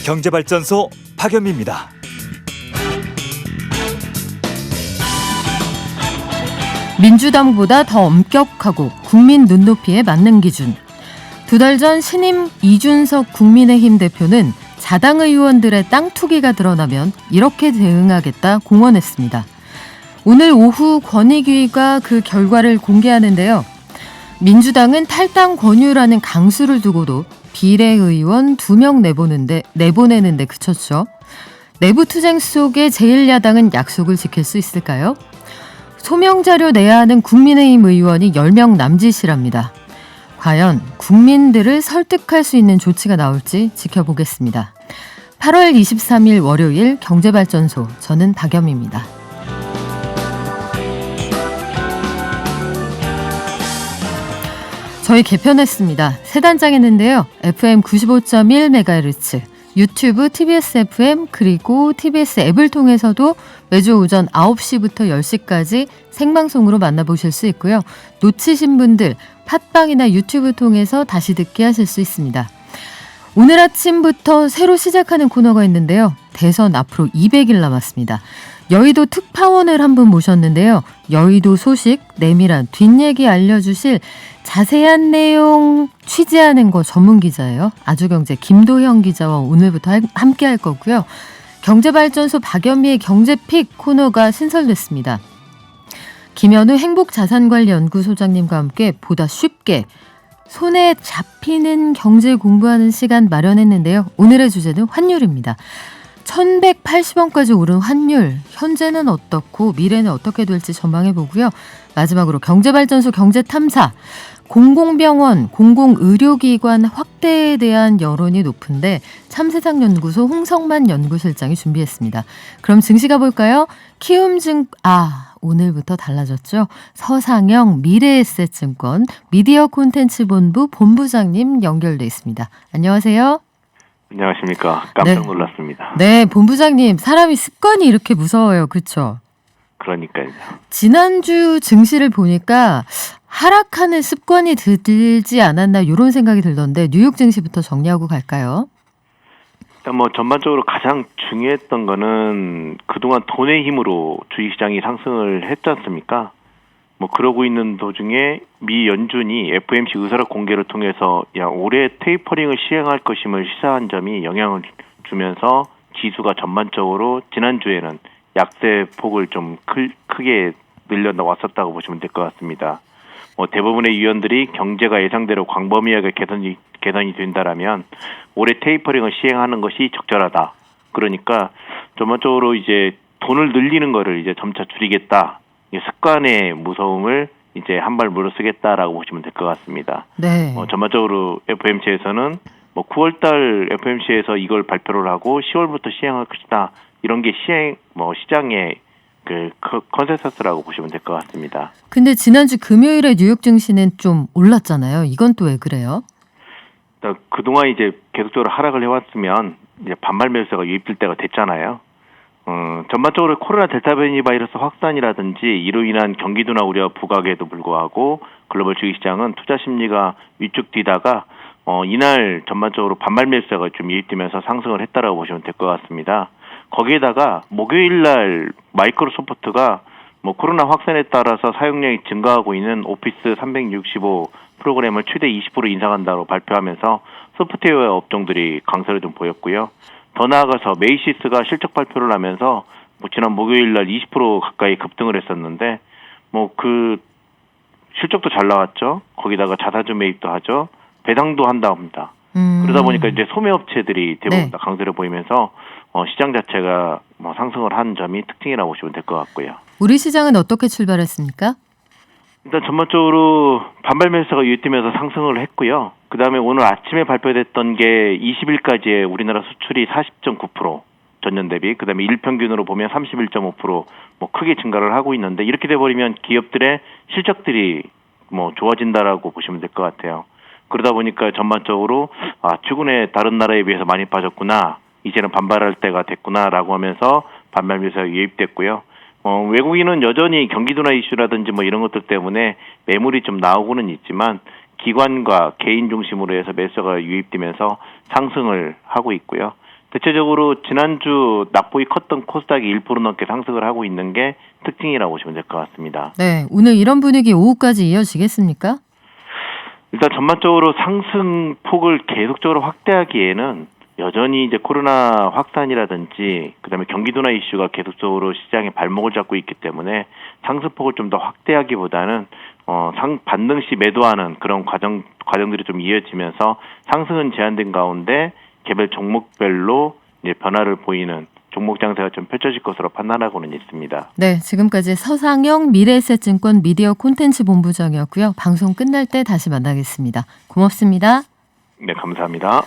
경제발전소 박연미입니다. 민주당보다 더 엄격하고 국민 눈높이에 맞는 기준. 2달 전 신임 이준석 국민의힘 대표는 자당 의원들의 땅 투기가 드러나면 이렇게 대응하겠다 공언했습니다. 오늘 오후 권익위가 그 결과를 공개하는데요. 민주당은 탈당 권유라는 강수를 두고도 비례의원 2명 내보내는데 그쳤죠. 내부투쟁 속에 제1야당은 약속을 지킬 수 있을까요? 소명자료 내야 하는 국민의힘 의원이 10명 남짓이랍니다. 과연 국민들을 설득할 수 있는 조치가 나올지 지켜보겠습니다. 8월 23일 월요일 경제발전소, 저는 박연미입니다. 저희 개편했습니다. 세 단장했는데요. FM 95.1MHz, 유튜브, TBS FM, 그리고 TBS 앱을 통해서도 매주 오전 9시부터 10시까지 생방송으로 만나보실 수 있고요. 놓치신 분들 팟빵이나 유튜브 통해서 다시 듣기 하실 수 있습니다. 오늘 아침부터 새로 시작하는 코너가 있는데요. 대선 앞으로 200일 남았습니다. 여의도 특파원을 한 분 모셨는데요. 여의도 소식, 내밀한 뒷얘기 알려주실 자세한 내용 취재하는 거 전문 기자예요. 아주경제 김도형 기자와 오늘부터 함께 할 거고요. 경제발전소 박연미의 경제픽 코너가 신설됐습니다. 김현우 행복자산관리연구소장님과 함께 보다 쉽게 손에 잡히는 경제 공부하는 시간 마련했는데요. 오늘의 주제는 환율입니다. 1180원까지 오른 환율, 현재는 어떻고 미래는 어떻게 될지 전망해보고요. 마지막으로 경제발전소 경제탐사, 공공병원, 공공의료기관 확대에 대한 여론이 높은데 참세상연구소 홍성만 연구실장이 준비했습니다. 그럼 증시 가볼까요? 오늘부터 달라졌죠. 서상영 미래에셋증권 미디어 콘텐츠 본부 본부장님 연결돼 있습니다. 안녕하세요. 안녕하십니까. 깜짝 놀랐습니다. 네, 본부장님, 사람이 습관이 이렇게 무서워요. 그렇죠? 그러니까요. 지난주 증시를 보니까 하락하는 습관이 들지 않았나 이런 생각이 들던데 뉴욕 증시부터 정리하고 갈까요? 일단 전반적으로 가장 중요했던 거는 그동안 돈의 힘으로 주식시장이 상승을 했지 않습니까? 그러고 있는 도중에 미 연준이 FOMC 의사락 공개를 통해서 올해 테이퍼링을 시행할 것임을 시사한 점이 영향을 주면서 지수가 전반적으로 지난주에는 약세 폭을 좀 크게 늘려왔었다고 보시면 될 것 같습니다. 대부분의 위원들이 경제가 예상대로 광범위하게 개선이 된다라면 올해 테이퍼링을 시행하는 것이 적절하다. 그러니까 전반적으로 이제 돈을 늘리는 거를 이제 점차 줄이겠다. 습관의 무서움을 이제 한 발 물러서겠다라고 보시면 될 것 같습니다. 네. 전반적으로 FOMC에서는 9월달 FOMC에서 이걸 발표를 하고 10월부터 시행할 것이다. 이런 게 시장의 그 컨센서스라고 보시면 될 것 같습니다. 근데 지난주 금요일에 뉴욕 증시는 좀 올랐잖아요. 이건 또 왜 그래요? 그동안 이제 계속적으로 하락을 해왔으면 이제 반발 매수가 유입될 때가 됐잖아요. 전반적으로 코로나 델타 변이 바이러스 확산이라든지 이로 인한 경기 둔화 우려 부각에도 불구하고 글로벌 주식시장은 투자 심리가 위축되다가 이날 전반적으로 반발 매수가 좀 유입되면서 상승을 했다라고 보시면 될 것 같습니다. 거기에다가 목요일 날 마이크로소프트가 코로나 확산에 따라서 사용량이 증가하고 있는 오피스 365 프로그램을 최대 20% 인상한다고 발표하면서 소프트웨어 업종들이 강세를 좀 보였고요. 더 나아가서 메이시스가 실적 발표를 하면서 지난 목요일 날 20% 가까이 급등을 했었는데 그 실적도 잘 나왔죠. 거기다가 자사주 매입도 하죠. 배당도 한다 합니다. 그러다 보니까 이제 소매업체들이 대부분 다 강세를 보이면서 시장 자체가 상승을 한 점이 특징이라고 보시면 될 것 같고요. 우리 시장은 어떻게 출발했습니까? 일단 전반적으로 반발 매수가 유입되면서 상승을 했고요. 그 다음에 오늘 아침에 발표됐던 게 20일까지의 우리나라 수출이 40.9% 전년 대비, 그 다음에 일평균으로 보면 31.5% 크게 증가를 하고 있는데 이렇게 돼버리면 기업들의 실적들이 좋아진다라고 보시면 될 것 같아요. 그러다 보니까 전반적으로 최근에 다른 나라에 비해서 많이 빠졌구나, 이제는 반발할 때가 됐구나라고 하면서 반발 매수가 유입됐고요. 외국인은 여전히 경기 둔화 이슈라든지 이런 것들 때문에 매물이 좀 나오고는 있지만 기관과 개인 중심으로 해서 매수가 유입되면서 상승을 하고 있고요. 대체적으로 지난주 낙폭이 컸던 코스닥이 1% 넘게 상승을 하고 있는 게 특징이라고 보시면 될 것 같습니다. 네, 오늘 이런 분위기 오후까지 이어지겠습니까? 일단 전반적으로 상승폭을 계속적으로 확대하기에는 여전히 이제 코로나 확산이라든지 그다음에 경기 둔화 이슈가 계속적으로 시장에 발목을 잡고 있기 때문에 상승폭을 좀 더 확대하기보다는 반등 시 매도하는 그런 과정들이 좀 이어지면서 상승은 제한된 가운데 개별 종목별로 이제 변화를 보이는 종목 장세가 좀 펼쳐질 것으로 판단하고는 있습니다. 네, 지금까지 서상영 미래에셋증권 미디어 콘텐츠 본부장이었고요. 방송 끝날 때 다시 만나겠습니다. 고맙습니다. 네, 감사합니다.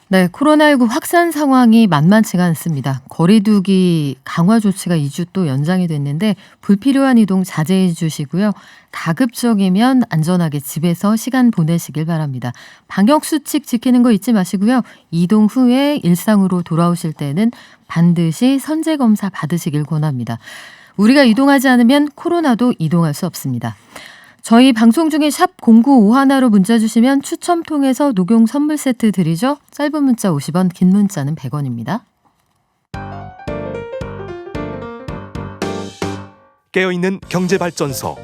네, 코로나19 확산 상황이 만만치가 않습니다. 거리두기 강화 조치가 2주 또 연장이 됐는데 불필요한 이동 자제해 주시고요. 가급적이면 안전하게 집에서 시간 보내시길 바랍니다. 방역수칙 지키는 거 잊지 마시고요. 이동 후에 일상으로 돌아오실 때는 반드시 선제검사 받으시길 권합니다. 우리가 이동하지 않으면 코로나도 이동할 수 없습니다. 저희 방송 중에 샵 0951로 문자 주시면 추첨 통해서 녹용 선물 세트 드리죠. 짧은 문자 50원, 긴 문자는 100원입니다. 깨어있는 경제발전소.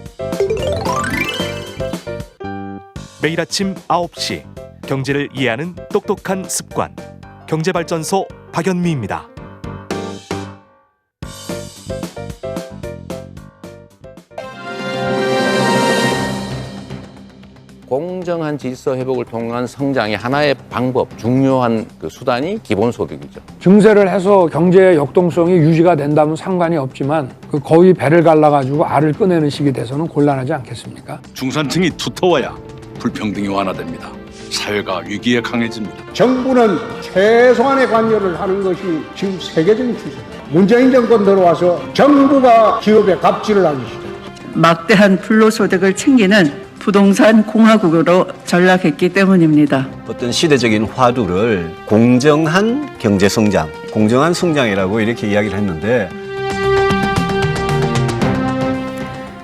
매일 아침 9시 경제를 이해하는 똑똑한 습관. 경제발전소 박연미입니다. 공정한 질서 회복을 통한 성장의 하나의 방법, 중요한 그 수단이 기본소득이죠. 증세를 해서 경제의 역동성이 유지가 된다면 상관이 없지만 그 거의 배를 갈라가지고 알을 꺼내는 식이 돼서는 곤란하지 않겠습니까? 중산층이 두터워야 불평등이 완화됩니다. 사회가 위기에 강해집니다. 정부는 최소한의 관여를 하는 것이 지금 세계적인 추세입니다. 문재인 정권 들어와서 정부가 기업에 갑질을 하기 시작합니다. 막대한 불로소득을 챙기는 부동산 공화국으로 전락했기 때문입니다. 어떤 시대적인 화두를 공정한 경제성장, 공정한 성장이라고 이렇게 이야기를 했는데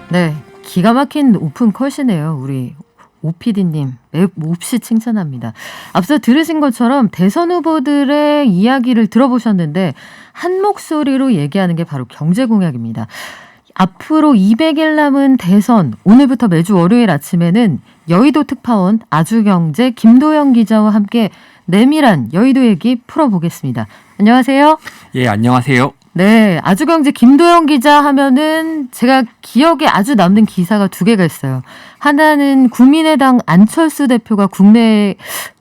네, 기가 막힌 오픈 컷이네요. 우리 오PD님 몹시 칭찬합니다. 앞서 들으신 것처럼 대선 후보들의 이야기를 들어보셨는데 한 목소리로 얘기하는 게 바로 경제공약입니다. 앞으로 200일 남은 대선, 오늘부터 매주 월요일 아침에는 여의도 특파원 아주경제 김도영 기자와 함께 내밀한 여의도 얘기 풀어보겠습니다. 안녕하세요. 예, 안녕하세요. 네, 아주경제 김도영 기자 하면은 제가 기억에 아주 남는 기사가 두 개가 있어요. 하나는 국민의당 안철수 대표가 국내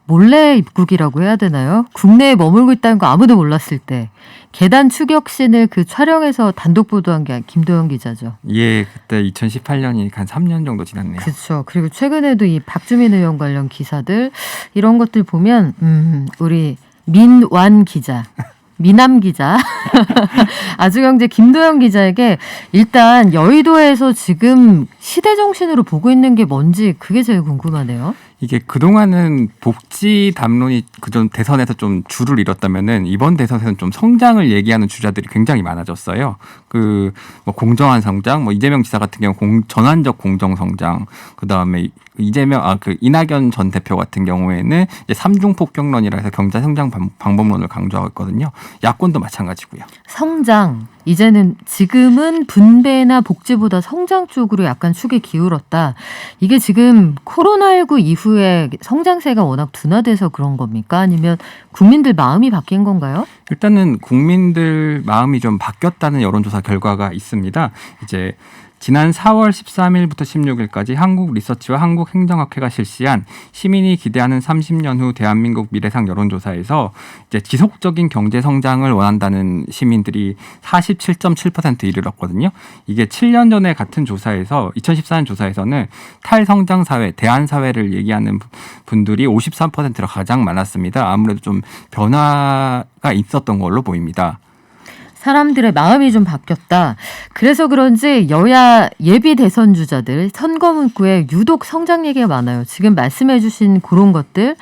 몰래 입국이라고 해야 되나요? 국내에 머물고 있다는 거 아무도 몰랐을 때 계단 추격신을 그 촬영해서 단독 보도한 게 김도영 기자죠. 예, 그때 2018년이 한 3년 정도 지났네요. 그렇죠. 그리고 최근에도 이 박주민 의원 관련 기사들 이런 것들 보면 우리 민완 기자 미남 기자 아주경제 김도영 기자에게 일단 여의도에서 지금 시대 정신으로 보고 있는 게 뭔지 그게 제일 궁금하네요. 이게 그동안은 복지 담론이 그전 대선에서 좀 줄을 잃었다면은 이번 대선에서는 좀 성장을 얘기하는 주자들이 굉장히 많아졌어요. 그 뭐 공정한 성장, 뭐 이재명 지사 같은 경우 전환적 공정 성장, 그 다음에 이낙연 전 대표 같은 경우에는 이제 삼중 폭격론이라 해서 경제 성장 방법론을 강조하고 있거든요. 야권도 마찬가지고요. 성장. 이제는 지금은 분배나 복지보다 성장 쪽으로 약간 축이 기울었다. 이게 지금 코로나19 이후에 성장세가 워낙 둔화돼서 그런 겁니까? 아니면 국민들 마음이 바뀐 건가요? 일단은 국민들 마음이 좀 바뀌었다는 여론조사 결과가 있습니다. 이제 지난 4월 13일부터 16일까지 한국리서치와 한국행정학회가 실시한 시민이 기대하는 30년 후 대한민국 미래상 여론조사에서 이제 지속적인 경제 성장을 원한다는 시민들이 47.7%에 이르렀거든요. 이게 7년 전에 같은 조사에서 2014년 조사에서는 탈성장 사회, 대안 사회를 얘기하는 분들이 53%로 가장 많았습니다. 아무래도 좀 변화가 있었던 걸로 보입니다. 사람들의 마음이 좀 바뀌었다. 그래서 그런지 여야 예비 대선 주자들 선거 문구에 유독 성장 얘기가 많아요. 지금 말씀해 주신 그런 것들.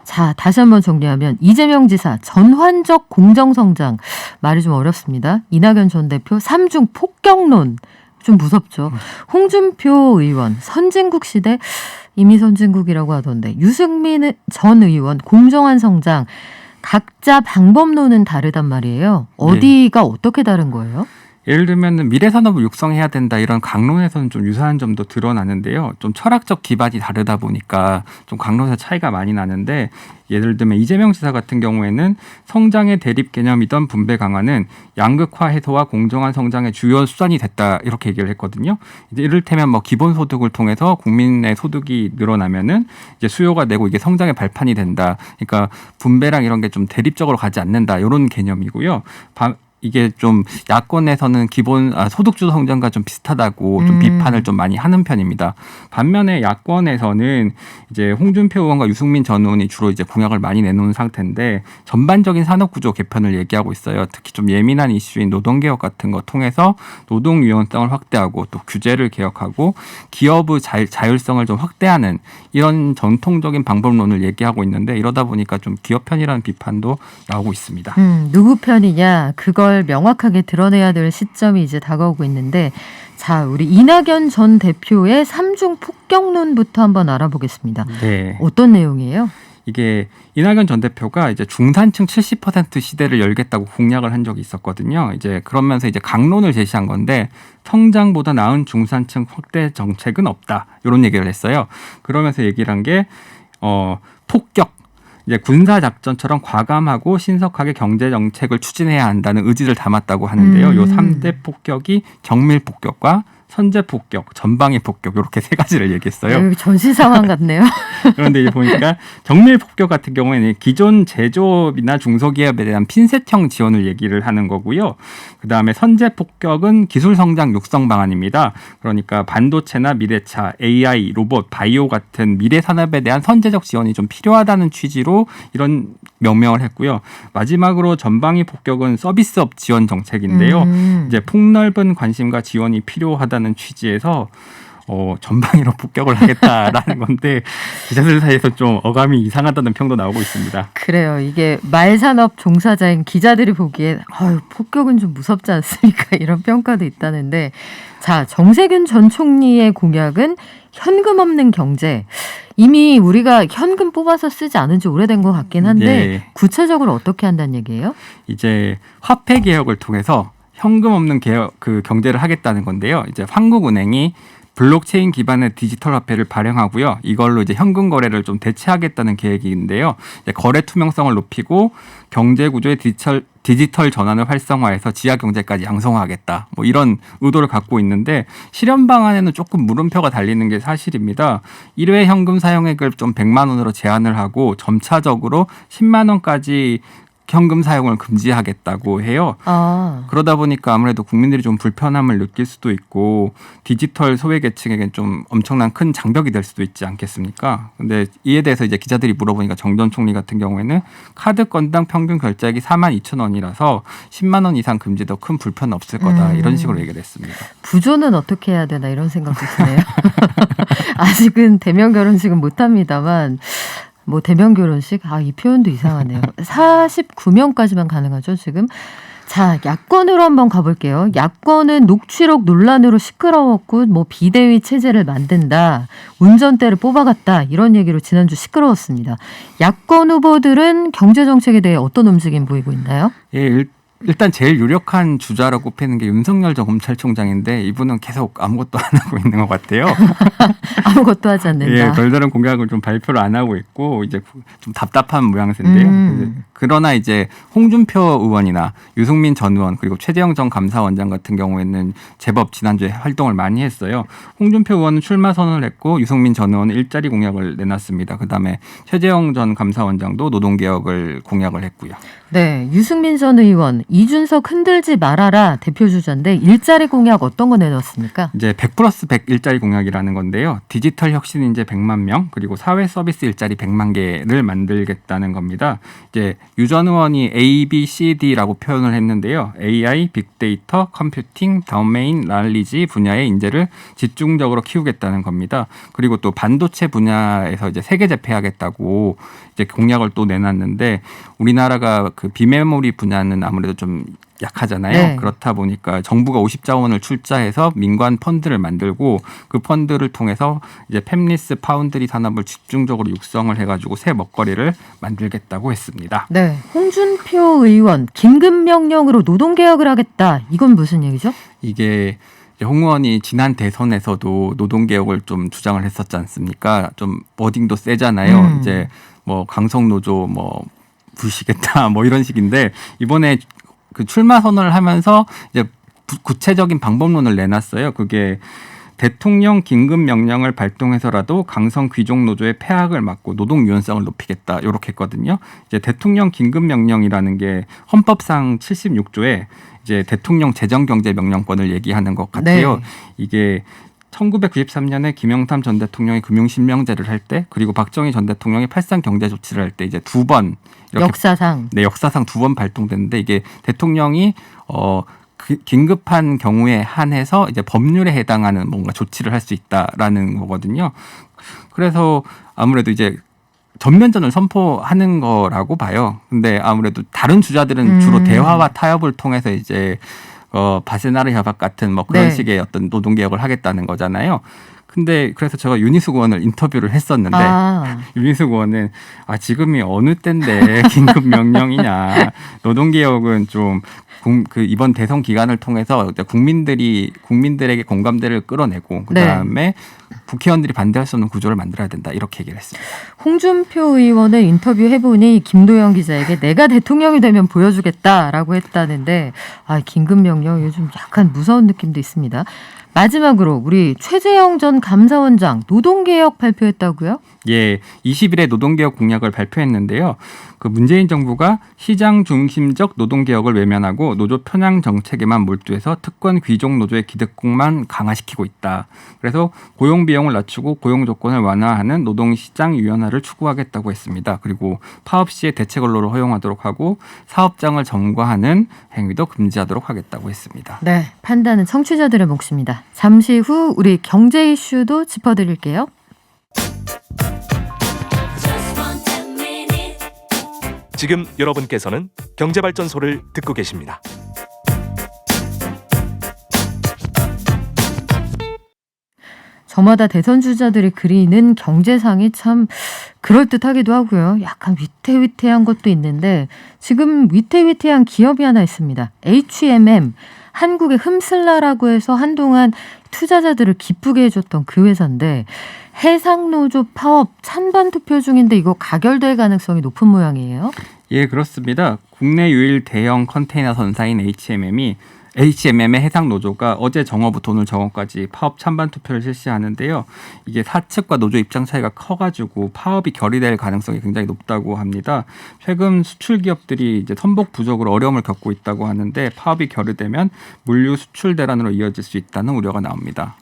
자, 다시 한번 정리하면 이재명 지사 전환적 공정성장. 말이 좀 어렵습니다. 이낙연 전 대표 삼중 폭격론. 좀 무섭죠. 홍준표 의원 선진국 시대 이미 선진국이라고 하던데 유승민 전 의원 공정한 성장. 각자 방법론은 다르단 말이에요. 어디가 어떻게 다른 거예요? 예를 들면 미래 산업을 육성해야 된다 이런 강론에서는 좀 유사한 점도 드러나는데요. 좀 철학적 기반이 다르다 보니까 좀 강론에서 차이가 많이 나는데 예를 들면 이재명 지사 같은 경우에는 성장의 대립 개념이던 분배 강화는 양극화 해소와 공정한 성장의 주요 수단이 됐다 이렇게 얘기를 했거든요. 이제 이를테면 뭐 기본소득을 통해서 국민의 소득이 늘어나면은 이제 수요가 되고 이게 성장의 발판이 된다. 그러니까 분배랑 이런 게 좀 대립적으로 가지 않는다 이런 개념이고요. 이게 좀 야권에서는 기본 소득주도 성장과 좀 비슷하다고 좀 비판을 좀 많이 하는 편입니다. 반면에 야권에서는 이제 홍준표 의원과 유승민 전 의원이 주로 이제 공약을 많이 내놓은 상태인데 전반적인 산업구조 개편을 얘기하고 있어요. 특히 좀 예민한 이슈인 노동개혁 같은 거 통해서 노동 유연성을 확대하고 또 규제를 개혁하고 기업의 자율성을 좀 확대하는 이런 전통적인 방법론을 얘기하고 있는데 이러다 보니까 좀 기업 편이라는 비판도 나오고 있습니다. 누구 편이냐 그걸 명확하게 드러내야 될 시점이 이제 다가오고 있는데 자 우리 이낙연 전 대표의 3중 폭격론부터 한번 알아보겠습니다. 네. 어떤 내용이에요? 이게 이낙연 전 대표가 이제 중산층 70% 시대를 열겠다고 공약을 한 적이 있었거든요. 이제 그러면서 이제 강론을 제시한 건데 성장보다 나은 중산층 확대 정책은 없다. 이런 얘기를 했어요. 그러면서 얘기를 한 게 폭격. 이제 군사 작전처럼 과감하고 신속하게 경제 정책을 추진해야 한다는 의지를 담았다고 하는데요. 요 3대 폭격이 정밀 폭격과 선제 폭격, 전방위 폭격 이렇게 세 가지를 얘기했어요. 전시 상황 같네요. 그런데 이제 보니까 정밀 폭격 같은 경우에는 기존 제조업이나 중소기업에 대한 핀셋형 지원을 얘기를 하는 거고요. 그다음에 선제 폭격은 기술 성장 육성 방안입니다. 그러니까 반도체나 미래차, AI, 로봇, 바이오 같은 미래 산업에 대한 선제적 지원이 좀 필요하다는 취지로 이런 명명을 했고요. 마지막으로 전방위 폭격은 서비스업 지원 정책인데요. 이제 폭넓은 관심과 지원이 필요하다는 취지에서 전방위로 폭격을 하겠다라는 건데 기자들 사이에서 좀 어감이 이상하다는 평도 나오고 있습니다. 그래요. 이게 말산업 종사자인 기자들이 보기엔 폭격은 좀 무섭지 않습니까? 이런 평가도 있다는데 자 정세균 전 총리의 공약은 현금 없는 경제. 이미 우리가 현금 뽑아서 쓰지 않은 지 오래된 것 같긴 한데 네. 구체적으로 어떻게 한다는 얘기예요? 이제 화폐 개혁을 통해서 현금 없는 경제를 하겠다는 건데요. 이제 한국은행이 블록체인 기반의 디지털 화폐를 발행하고요. 이걸로 이제 현금 거래를 좀 대체하겠다는 계획인데요. 이제 거래 투명성을 높이고 경제 구조의 디지털 전환을 활성화해서 지하 경제까지 양성화하겠다. 뭐 이런 의도를 갖고 있는데 실현 방안에는 조금 물음표가 달리는 게 사실입니다. 1회 현금 사용액을 좀 100만 원으로 제한을 하고 점차적으로 10만 원까지 현금 사용을 금지하겠다고 해요. 그러다 보니까 아무래도 국민들이 좀 불편함을 느낄 수도 있고 디지털 소외계층에겐 좀 엄청난 큰 장벽이 될 수도 있지 않겠습니까? 근데 이에 대해서 이제 기자들이 물어보니까 정 전 총리 같은 경우에는 카드 건당 평균 결제액이 42,000원이라서 10만 원 이상 금지도 큰 불편 없을 거다. 이런 식으로 얘기를 했습니다. 부조는 어떻게 해야 되나 이런 생각도 드네요. 아직은 대면 결혼식은 못합니다만 뭐 대면 결혼식? 이 표현도 이상하네요. 49명까지만 가능하죠, 지금. 자, 야권으로 한번 가볼게요. 야권은 녹취록 논란으로 시끄러웠고 뭐 비대위 체제를 만든다. 운전대를 뽑아갔다. 이런 얘기로 지난주 시끄러웠습니다. 야권 후보들은 경제정책에 대해 어떤 움직임 보이고 있나요? 예, 일단 제일 유력한 주자로 꼽히는 게 윤석열 전 검찰총장인데 이분은 계속 아무것도 안 하고 있는 것 같아요. 아무것도 하지 않는다. 예, 별다른 공약을 좀 발표를 안 하고 있고 이제 좀 답답한 모양새인데요. 그러나 이제 홍준표 의원이나 유승민 전 의원 그리고 최재형 전 감사원장 같은 경우에는 제법 지난주에 활동을 많이 했어요. 홍준표 의원은 출마 선언을 했고 유승민 전 의원은 일자리 공약을 내놨습니다. 그다음에 최재형 전 감사원장도 노동개혁을 공약을 했고요. 네, 유승민 전 의원 이준석 흔들지 말아라 대표 주자인데 일자리 공약 어떤 거 내놨습니까? 이제 100+100 일자리 공약이라는 건데요. 디지털 혁신 인재 100만 명 그리고 사회 서비스 일자리 100만 개를 만들겠다는 겁니다. 이제 유 전 의원이 A, B, C, D라고 표현을 했는데요. AI, 빅데이터, 컴퓨팅, 도메인, 날리지 분야의 인재를 집중적으로 키우겠다는 겁니다. 그리고 또 반도체 분야에서 이제 세계 제패하겠다고 이제 공약을 또 내놨는데 우리나라가 그 비메모리 분야는 아무래도 좀 약하잖아요. 네. 그렇다 보니까 정부가 50자원을 출자해서 민관 펀드를 만들고 그 펀드를 통해서 이제 팹리스 파운드리 산업을 집중적으로 육성을 해가지고 새 먹거리를 만들겠다고 했습니다. 네. 홍준표 의원 긴급명령으로 노동개혁을 하겠다. 이건 무슨 얘기죠? 이게 홍 의원이 지난 대선에서도 노동개혁을 좀 주장을 했었지 않습니까? 좀 워딩도 세잖아요. 이제 뭐 강성노조 뭐 부시겠다 뭐 이런 식인데 이번에 그 출마 선언을 하면서 이제 구체적인 방법론을 내놨어요. 그게 대통령 긴급 명령을 발동해서라도 강성 귀족 노조의 폐악을 막고 노동 유연성을 높이겠다 이렇게 했거든요. 이제 대통령 긴급 명령이라는 게 헌법상 76조에 이제 대통령 재정경제명령권을 얘기하는 것 같아요. 네. 이게 1993년에 김영삼 전 대통령이 금융실명제를 할 때 그리고 박정희 전 대통령이 8.3 경제조치를 할 때 이제 두 번 이렇게 역사상. 네, 역사상 두 번 발동됐는데 이게 대통령이 긴급한 경우에 한해서 이제 법률에 해당하는 뭔가 조치를 할 수 있다라는 거거든요. 그래서 아무래도 이제 전면전을 선포하는 거라고 봐요. 근데 아무래도 다른 주자들은 주로 대화와 타협을 통해서 이제 바세나르 협약 같은 뭐 그런 네. 식의 어떤 노동개혁을 하겠다는 거잖아요. 근데 그래서 제가 윤희숙 의원을 인터뷰를 했었는데 윤희숙 의원은 지금이 어느 때인데 긴급 명령이냐. 노동개혁은 좀 그 이번 대선 기간을 통해서 국민들에게 공감대를 끌어내고 그다음에 국회의원들이 반대할 수 없는 구조를 만들어야 된다. 이렇게 얘기를 했습니다. 홍준표 의원을 인터뷰해보니 김도영 기자에게 내가 대통령이 되면 보여주겠다라고 했다는데 긴급명령 요즘 약간 무서운 느낌도 있습니다. 마지막으로 우리 최재형 전 감사원장 노동개혁 발표했다고요? 예, 20일에 노동개혁 공약을 발표했는데요. 그 문재인 정부가 시장 중심적 노동개혁을 외면하고 노조 편향 정책에만 몰두해서 특권 귀족 노조의 기득권만 강화시키고 있다. 그래서 고용 비용을 낮추고 고용 조건을 완화하는 노동시장 유연화를 추구하겠다고 했습니다. 그리고 파업 시에 대체 근로를 허용하도록 하고 사업장을 점거하는 행위도 금지하도록 하겠다고 했습니다. 네, 판단은 청취자들의 몫입니다. 잠시 후 우리 경제 이슈도 짚어드릴게요. 지금 여러분께서는 경제발전소를 듣고 계십니다. 저마다 대선 주자들이 그리는 경제상이 참 그럴듯하기도 하고요. 약간 위태위태한 것도 있는데 지금 위태위태한 기업이 하나 있습니다. H&M, 한국의 흠슬라라고 해서 한동안 투자자들을 기쁘게 해줬던 그 회사인데 해상노조 파업 찬반 투표 중인데 이거 가결될 가능성이 높은 모양이에요. 예, 그렇습니다. 국내 유일 대형 컨테이너 선사인 H&M의 해상 노조가 어제 정오부터 오늘 정오까지 파업 찬반 투표를 실시하는데요. 이게 사측과 노조 입장 차이가 커가지고 파업이 결의될 가능성이 굉장히 높다고 합니다. 최근 수출 기업들이 이제 선복 부족으로 어려움을 겪고 있다고 하는데 파업이 결의되면 물류 수출 대란으로 이어질 수 있다는 우려가 나옵니다.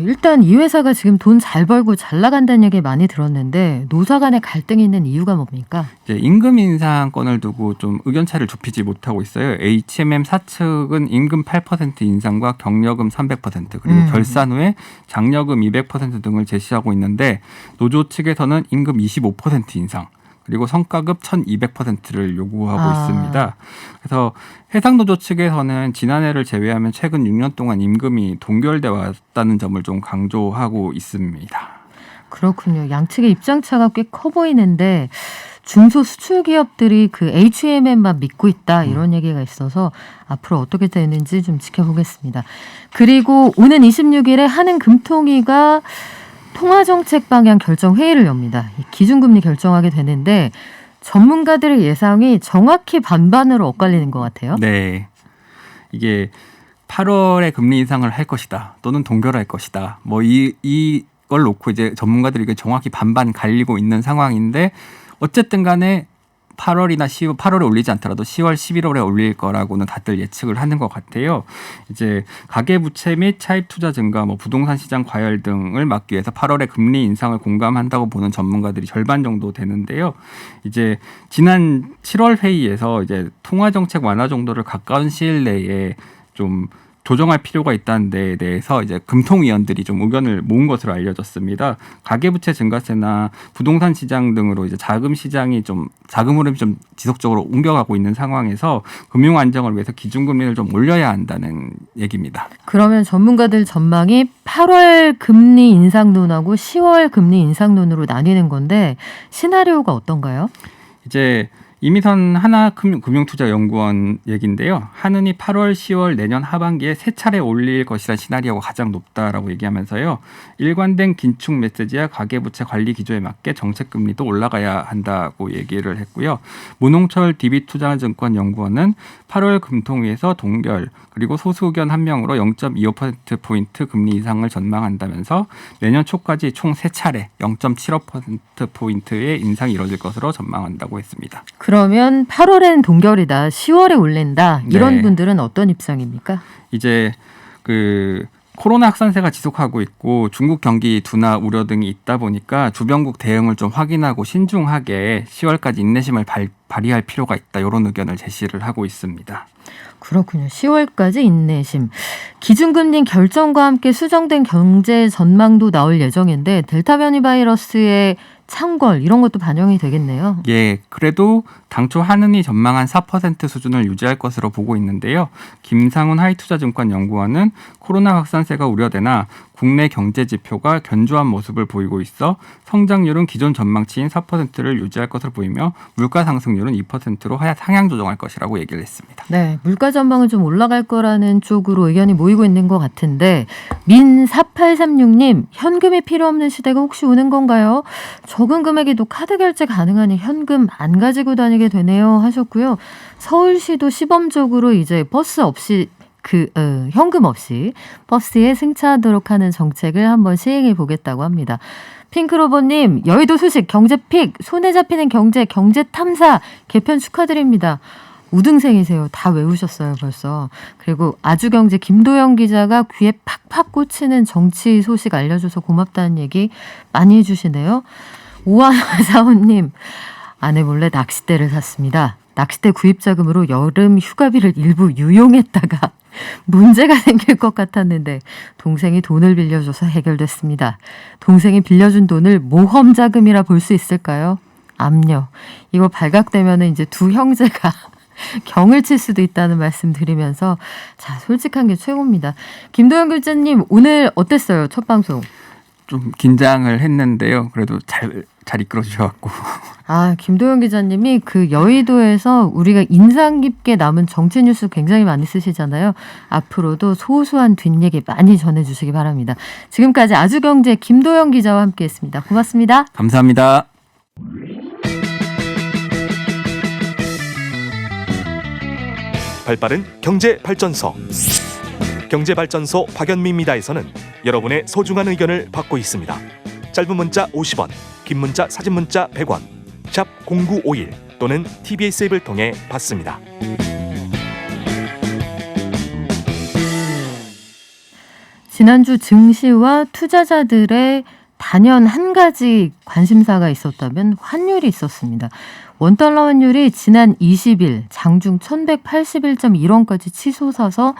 일단 이 회사가 지금 돈 잘 벌고 잘 나간다는 얘기 많이 들었는데 노사 간에 갈등이 있는 이유가 뭡니까? 이제 임금 인상권을 두고 좀 의견 차이를 좁히지 못하고 있어요. H&M 사측은 임금 8% 인상과 경력금 300% 그리고 결산 후에 장려금 200% 등을 제시하고 있는데 노조 측에서는 임금 25% 인상 그리고 성과급 1200%를 요구하고 있습니다. 그래서 해상노조 측에서는 지난해를 제외하면 최근 6년 동안 임금이 동결돼 왔다는 점을 좀 강조하고 있습니다. 그렇군요. 양측의 입장차가 꽤 커 보이는데 중소 수출 기업들이 그 H&M만 믿고 있다 이런 얘기가 있어서 앞으로 어떻게 되는지 좀 지켜보겠습니다. 그리고 오는 26일에 한은금통위가 통화정책 방향 결정 회의를 엽니다. 기준금리 결정하게 되는데 전문가들의 예상이 정확히 반반으로 엇갈리는 것 같아요. 네, 이게 8월에 금리 인상을 할 것이다 또는 동결할 것이다. 뭐 이걸 놓고 이제 전문가들이 이게 정확히 반반 갈리고 있는 상황인데. 어쨌든 간에 8월에 올리지 않더라도 10월, 11월에 올릴 거라고는 다들 예측을 하는 것 같아요. 이제 가계부채 및 차입 투자 증가, 부동산 시장 과열 등을 막기 위해서 8월에 금리 인상을 공감한다고 보는 전문가들이 절반 정도 되는데요. 이제 지난 7월 회의에서 이제 통화 정책 완화 정도를 가까운 시일 내에 좀 조정할 필요가 있다는 데에 대해서 이제 금통위원들이 좀 의견을 모은 것으로 알려졌습니다. 가계부채 증가세나 부동산 시장 등으로 이제 자금 시장이 좀 자금 흐름이 좀 지속적으로 옮겨가고 있는 상황에서 금융 안정을 위해서 기준금리를 좀 올려야 한다는 얘기입니다. 그러면 전문가들 전망이 8월 금리 인상론하고 10월 금리 인상론으로 나뉘는 건데 시나리오가 어떤가요? 이제 이미선 하나금융투자연구원 얘기인데요. 한은이 8월, 10월 내년 하반기에 세 차례 올릴 것이라는 시나리오가 가장 높다라고 얘기하면서요. 일관된 긴축 메시지와 가계부채 관리 기조에 맞게 정책금리도 올라가야 한다고 얘기를 했고요. 문홍철 DB투자증권연구원은 8월 금통위에서 동결 그리고 소수 의견 한 명으로 0.25%포인트 금리 인상을 전망한다면서 내년 초까지 총 3차례 0.75%포인트의 인상이 이뤄질 것으로 전망한다고 했습니다. 그러면 8월엔 동결이다, 10월에 올린다 이런 네. 분들은 어떤 입장입니까? 이제 그 코로나 확산세가 지속하고 있고 중국 경기 둔화 우려 등이 있다 보니까 주변국 대응을 좀 확인하고 신중하게 10월까지 인내심을 발휘할 필요가 있다. 이런 의견을 제시를 하고 있습니다. 그렇군요. 10월까지 인내심. 기준금리 결정과 함께 수정된 경제 전망도 나올 예정인데 델타 변이 바이러스의 창궐 이런 것도 반영이 되겠네요. 예, 그래도 당초 한은이 전망한 4% 수준을 유지할 것으로 보고 있는데요. 김상훈 하이투자증권연구원은 코로나 확산세가 우려되나 국내 경제 지표가 견조한 모습을 보이고 있어 성장률은 기존 전망치인 4%를 유지할 것으로 보이며 물가 상승률은 2%로 상향 조정할 것이라고 얘기를 했습니다. 네, 물가 전망은 좀 올라갈 거라는 쪽으로 의견이 모이고 있는 것 같은데 민4836님 현금이 필요 없는 시대가 혹시 오는 건가요? 적은 금액에도 카드 결제 가능하니 현금 안 가지고 다니게 되네요 하셨고요. 서울시도 시범적으로 이제 버스 없이 현금 없이 버스에 승차하도록 하는 정책을 한번 시행해 보겠다고 합니다. 핑크로버님, 여의도 소식 경제픽 손에 잡히는 경제 탐사 개편 축하드립니다. 우등생이세요. 다 외우셨어요 벌써. 그리고 아주경제 김도영 기자가 귀에 팍팍 꽂히는 정치 소식 알려줘서 고맙다는 얘기 많이 해주시네요. 오하사원님, 아내 몰래 낚싯대를 샀습니다. 낚싯대 구입 자금으로 여름 휴가비를 일부 유용했다가 문제가 생길 것 같았는데 동생이 돈을 빌려줘서 해결됐습니다. 동생이 빌려준 돈을 모험 자금이라 볼 수 있을까요? 암요. 이거 발각되면 이제 두 형제가 경을 칠 수도 있다는 말씀 드리면서 자, 솔직한 게 최고입니다. 김도영 교수님 오늘 어땠어요? 첫 방송. 좀 긴장을 했는데요. 그래도 잘 이끌어 주셔갖고. 김도영 기자님이 그 여의도에서 우리가 인상 깊게 남은 정치 뉴스 굉장히 많이 쓰시잖아요. 앞으로도 소소한 뒷얘기 많이 전해주시기 바랍니다. 지금까지 아주경제 김도영 기자와 함께했습니다. 고맙습니다. 감사합니다. 발빠른 경제발전소. 경제발전소 박연미입니다에서는 여러분의 소중한 의견을 받고 있습니다. 짧은 문자 50원, 긴 문자 사진 문자 100원, 샵 0951 또는 TBS 앱을 통해 받습니다. 지난주 증시와 투자자들의 단연 한 가지 관심사가 있었다면 환율이 있었습니다. 원달러 환율이 지난 20일 장중 1181.1원까지 치솟아서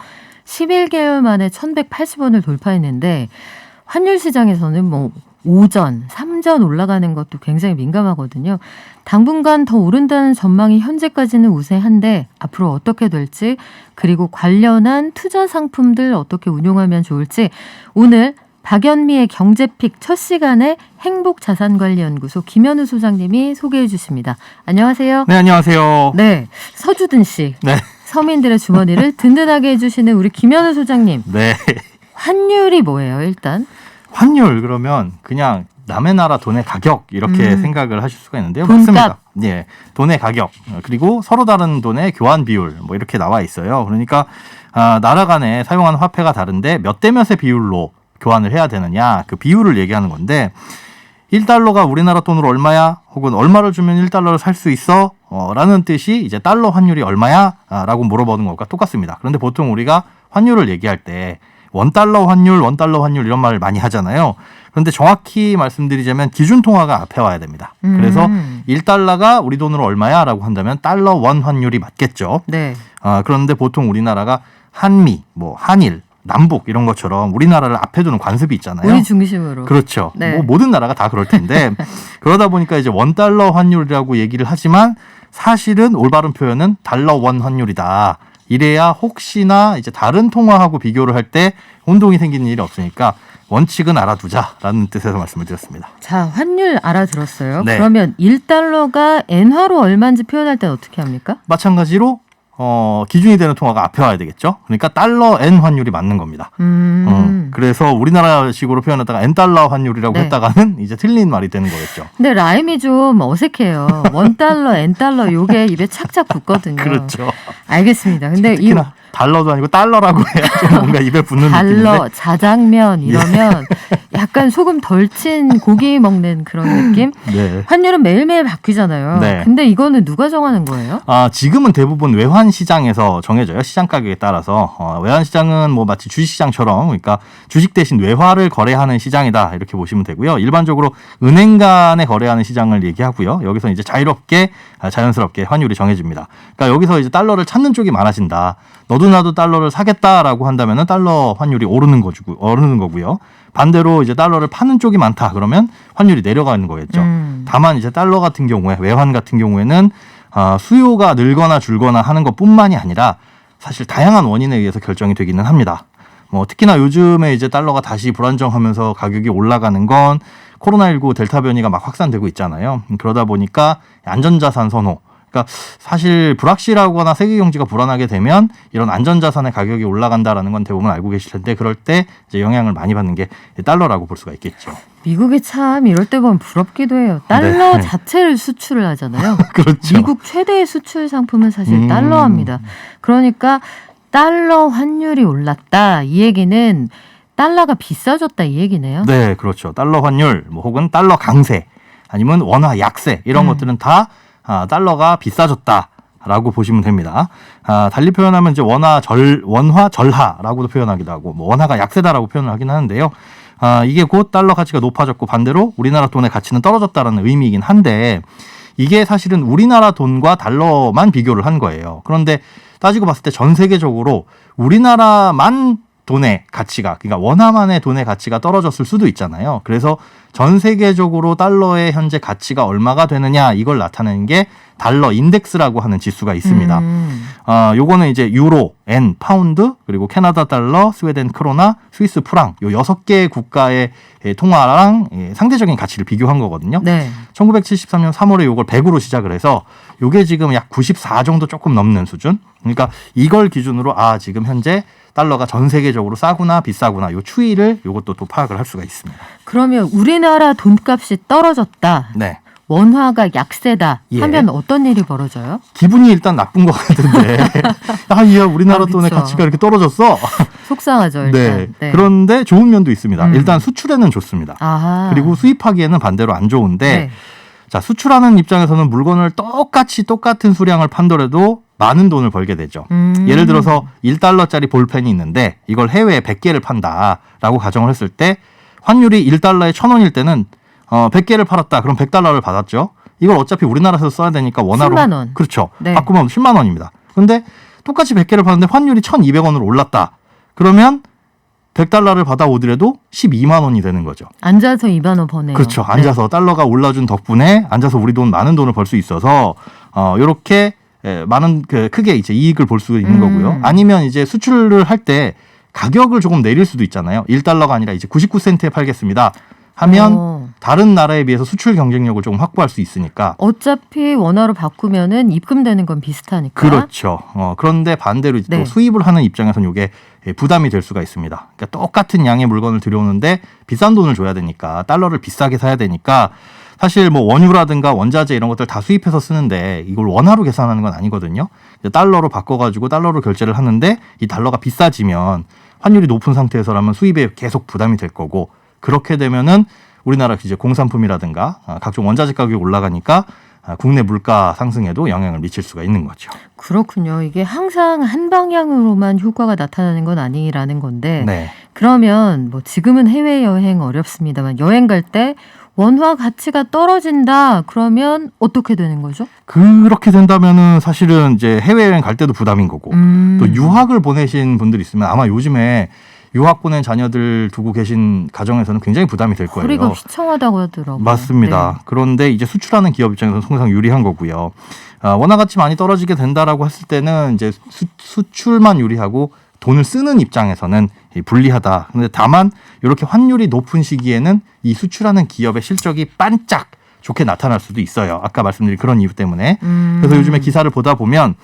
11개월 만에 1180원을 돌파했는데 환율 시장에서는 오전, 3전 올라가는 것도 굉장히 민감하거든요. 당분간 더 오른다는 전망이 현재까지는 우세한데 앞으로 어떻게 될지 그리고 관련한 투자 상품들 어떻게 운용하면 좋을지 오늘 박연미의 경제픽 첫 시간에 행복자산관리연구소 김현우 소장님이 소개해 주십니다. 안녕하세요. 네, 안녕하세요. 네, 서주든 씨. 네. 서민들의 주머니를 든든하게 해주시는 우리 김현우 소장님. 네. 환율이 뭐예요, 일단? 환율 그러면 그냥 남의 나라 돈의 가격 이렇게 생각을 하실 수가 있는데요. 돈값. 맞습니다. 예, 돈의 가격 그리고 서로 다른 돈의 교환 비율 이렇게 나와 있어요. 그러니까 나라 간에 사용하는 화폐가 다른데 몇 대 몇의 비율로 교환을 해야 되느냐 그 비율을 얘기하는 건데 1달러가 우리나라 돈으로 얼마야? 혹은 얼마를 주면 1달러를 살 수 있어? 라는 뜻이 이제 달러 환율이 얼마야? 라고 물어보는 것과 똑같습니다. 그런데 보통 우리가 환율을 얘기할 때 원달러 환율 이런 말을 많이 하잖아요. 그런데 정확히 말씀드리자면 기준통화가 앞에 와야 됩니다. 그래서 1달러가 우리 돈으로 얼마야? 라고 한다면 달러 원 환율이 맞겠죠. 네. 그런데 보통 우리나라가 한미, 뭐 한일, 남북 이런 것처럼 우리나라를 앞에 두는 관습이 있잖아요. 우리 중심으로. 그렇죠. 네. 뭐 모든 나라가 다 그럴 텐데 그러다 보니까 이제 원달러 환율이라고 얘기를 하지만 사실은 올바른 표현은 달러 원 환율이다. 이래야 혹시나 이제 다른 통화하고 비교를 할 때 혼동이 생기는 일이 없으니까 원칙은 알아두자라는 뜻에서 말씀을 드렸습니다. 자, 환율 알아들었어요. 네. 그러면 1달러가 엔화로 얼마인지 표현할 때는 어떻게 합니까? 마찬가지로 기준이 되는 통화가 앞에 와야 되겠죠. 그러니까 달러 엔 환율이 맞는 겁니다. 그래서 우리나라식으로 표현하다가 엔 달러 환율이라고 네. 했다가는 이제 틀린 말이 되는 거겠죠. 근데 라임이 좀 어색해요. 원달러, 엔달러 요게 입에 착착 붙거든요. 그렇죠. 알겠습니다. 근데 이 특히나 달러도 아니고 달러라고 해야 좀 뭔가 입에 붙는 달러, 느낌인데. 자장면 이러면 약간 소금 덜 친 고기 먹는 그런 느낌? 네. 환율은 매일매일 바뀌잖아요. 네. 근데 이거는 누가 정하는 거예요? 지금은 대부분 외환 시장에서 정해져요. 시장 가격에 따라서. 외환 시장은 뭐 마치 주식 시장처럼 그러니까 주식 대신 외화를 거래하는 시장이다. 이렇게 보시면 되고요. 일반적으로 은행 간에 거래하는 시장을 얘기하고요. 여기서 이제 자연스럽게 환율이 정해집니다. 그러니까 여기서 이제 달러를 찾는 쪽이 많아진다. 너도 나도 달러를 사겠다라고 한다면은 달러 환율이 오르는 거고요. 반대로 이제 달러를 파는 쪽이 많다. 그러면 환율이 내려가는 거겠죠. 다만 이제 달러 같은 경우에 외환 같은 경우에는 수요가 늘거나 줄거나 하는 것뿐만이 아니라 사실 다양한 원인에 의해서 결정이 되기는 합니다. 뭐 특히나 요즘에 이제 달러가 다시 불안정하면서 가격이 올라가는 건 코로나19 델타 변이가 막 확산되고 있잖아요. 그러다 보니까 안전자산 선호. 그러니까 사실 불확실하거나 세계 경제가 불안하게 되면 이런 안전자산의 가격이 올라간다라는 건 대부분 알고 계실 텐데 그럴 때 이제 영향을 많이 받는 게 달러라고 볼 수가 있겠죠. 미국이 참 이럴 때 보면 부럽기도 해요. 달러 네. 자체를 수출을 하잖아요. 그렇죠. 미국 최대의 수출 상품은 사실 달러입니다. 그러니까 달러 환율이 올랐다. 이 얘기는 달러가 비싸졌다 이 얘기네요. 네, 그렇죠. 달러 환율, 뭐 혹은 달러 강세, 아니면 원화 약세 이런 것들은 다 달러가 비싸졌다라고 보시면 됩니다. 달리 표현하면 이제 원화 절하라고도 표현하기도 하고, 뭐 원화가 약세다라고 표현을 하긴 하는데요. 이게 곧 달러 가치가 높아졌고 반대로 우리나라 돈의 가치는 떨어졌다라는 의미이긴 한데 이게 사실은 우리나라 돈과 달러만 비교를 한 거예요. 그런데 따지고 봤을 때 전 세계적으로 우리나라만 돈의 가치가, 그러니까 원화만의 돈의 가치가 떨어졌을 수도 있잖아요. 그래서 전 세계적으로 달러의 현재 가치가 얼마가 되느냐 이걸 나타내는 게 달러 인덱스라고 하는 지수가 있습니다. 요거는 이제 유로, 엔, 파운드, 그리고 캐나다 달러, 스웨덴 크로나, 스위스 프랑 요 6개의 국가의 통화랑 상대적인 가치를 비교한 거거든요. 네. 1973년 3월에 요걸 100으로 시작을 해서 요게 지금 약 94 정도 조금 넘는 수준. 그러니까 이걸 기준으로 지금 현재 달러가 전 세계적으로 싸구나 비싸구나 요 추이를 요것도 또 파악을 할 수가 있습니다. 그러면 우리나라 돈값이 떨어졌다. 네. 원화가 약세다 예. 하면 어떤 일이 벌어져요? 기분이 일단 나쁜 것 같은데 야 우리나라 돈의 그쵸. 가치가 이렇게 떨어졌어. 속상하죠. 일단. 네. 네. 그런데 좋은 면도 있습니다. 일단 수출에는 좋습니다. 아하. 그리고 수입하기에는 반대로 안 좋은데 네. 자 수출하는 입장에서는 물건을 똑같은 수량을 판더라도 많은 돈을 벌게 되죠. 예를 들어서 1달러짜리 볼펜이 있는데 이걸 해외에 100개를 판다라고 가정을 했을 때 환율이 1달러에 1,000원일 때는 100개를 팔았다. 그럼 100달러를 받았죠. 이걸 어차피 우리나라에서 써야 되니까 원화로 10만 원. 그렇죠. 네. 바꾸면 10만 원입니다. 그런데 똑같이 100개를 팔았는데 환율이 1,200원으로 올랐다. 그러면 100달러를 받아오더라도 12만 원이 되는 거죠. 앉아서 2만 원 버네요. 그렇죠. 앉아서 달러가 올라준 덕분에 앉아서 우리 돈 많은 돈을 벌 수 있어서 이렇게 많은 크게 이제 이익을 볼 수 있는 거고요. 아니면 이제 수출을 할 때 가격을 조금 내릴 수도 있잖아요. 1달러가 아니라 이제 99센트에 팔겠습니다. 하면 다른 나라에 비해서 수출 경쟁력을 조금 확보할 수 있으니까. 어차피 원화로 바꾸면은 입금되는 건 비슷하니까. 그렇죠. 그런데 반대로 이제 네. 또 수입을 하는 입장에서는 이게 부담이 될 수가 있습니다. 그러니까 똑같은 양의 물건을 들여오는데 비싼 돈을 줘야 되니까 달러를 비싸게 사야 되니까 사실 뭐 원유라든가 원자재 이런 것들 다 수입해서 쓰는데 이걸 원화로 계산하는 건 아니거든요. 달러로 바꿔가지고 달러로 결제를 하는데 이 달러가 비싸지면 환율이 높은 상태에서라면 수입에 계속 부담이 될 거고 그렇게 되면은 우리나라 이제 공산품이라든가 각종 원자재 가격이 올라가니까 국내 물가 상승에도 영향을 미칠 수가 있는 거죠. 그렇군요. 이게 항상 한 방향으로만 효과가 나타나는 건 아니라는 건데 네. 그러면 뭐 지금은 해외여행 어렵습니다만 여행 갈 때 원화 가치가 떨어진다. 그러면 어떻게 되는 거죠? 그렇게 된다면은 사실은 이제 해외여행 갈 때도 부담인 거고 또 유학을 보내신 분들 있으면 아마 요즘에 유학 보낸 자녀들 두고 계신 가정에서는 굉장히 부담이 될 거예요. 거리가 휘청하다고 하더라고요. 맞습니다. 네. 그런데 이제 수출하는 기업 입장에서는 항상 유리한 거고요. 원화 가치 많이 떨어지게 된다라고 했을 때는 이제 수출만 유리하고 돈을 쓰는 입장에서는 불리하다. 그런데 다만 이렇게 환율이 높은 시기에는 이 수출하는 기업의 실적이 반짝 좋게 나타날 수도 있어요. 아까 말씀드린 그런 이유 때문에. 그래서 요즘에 기사를 보다 보면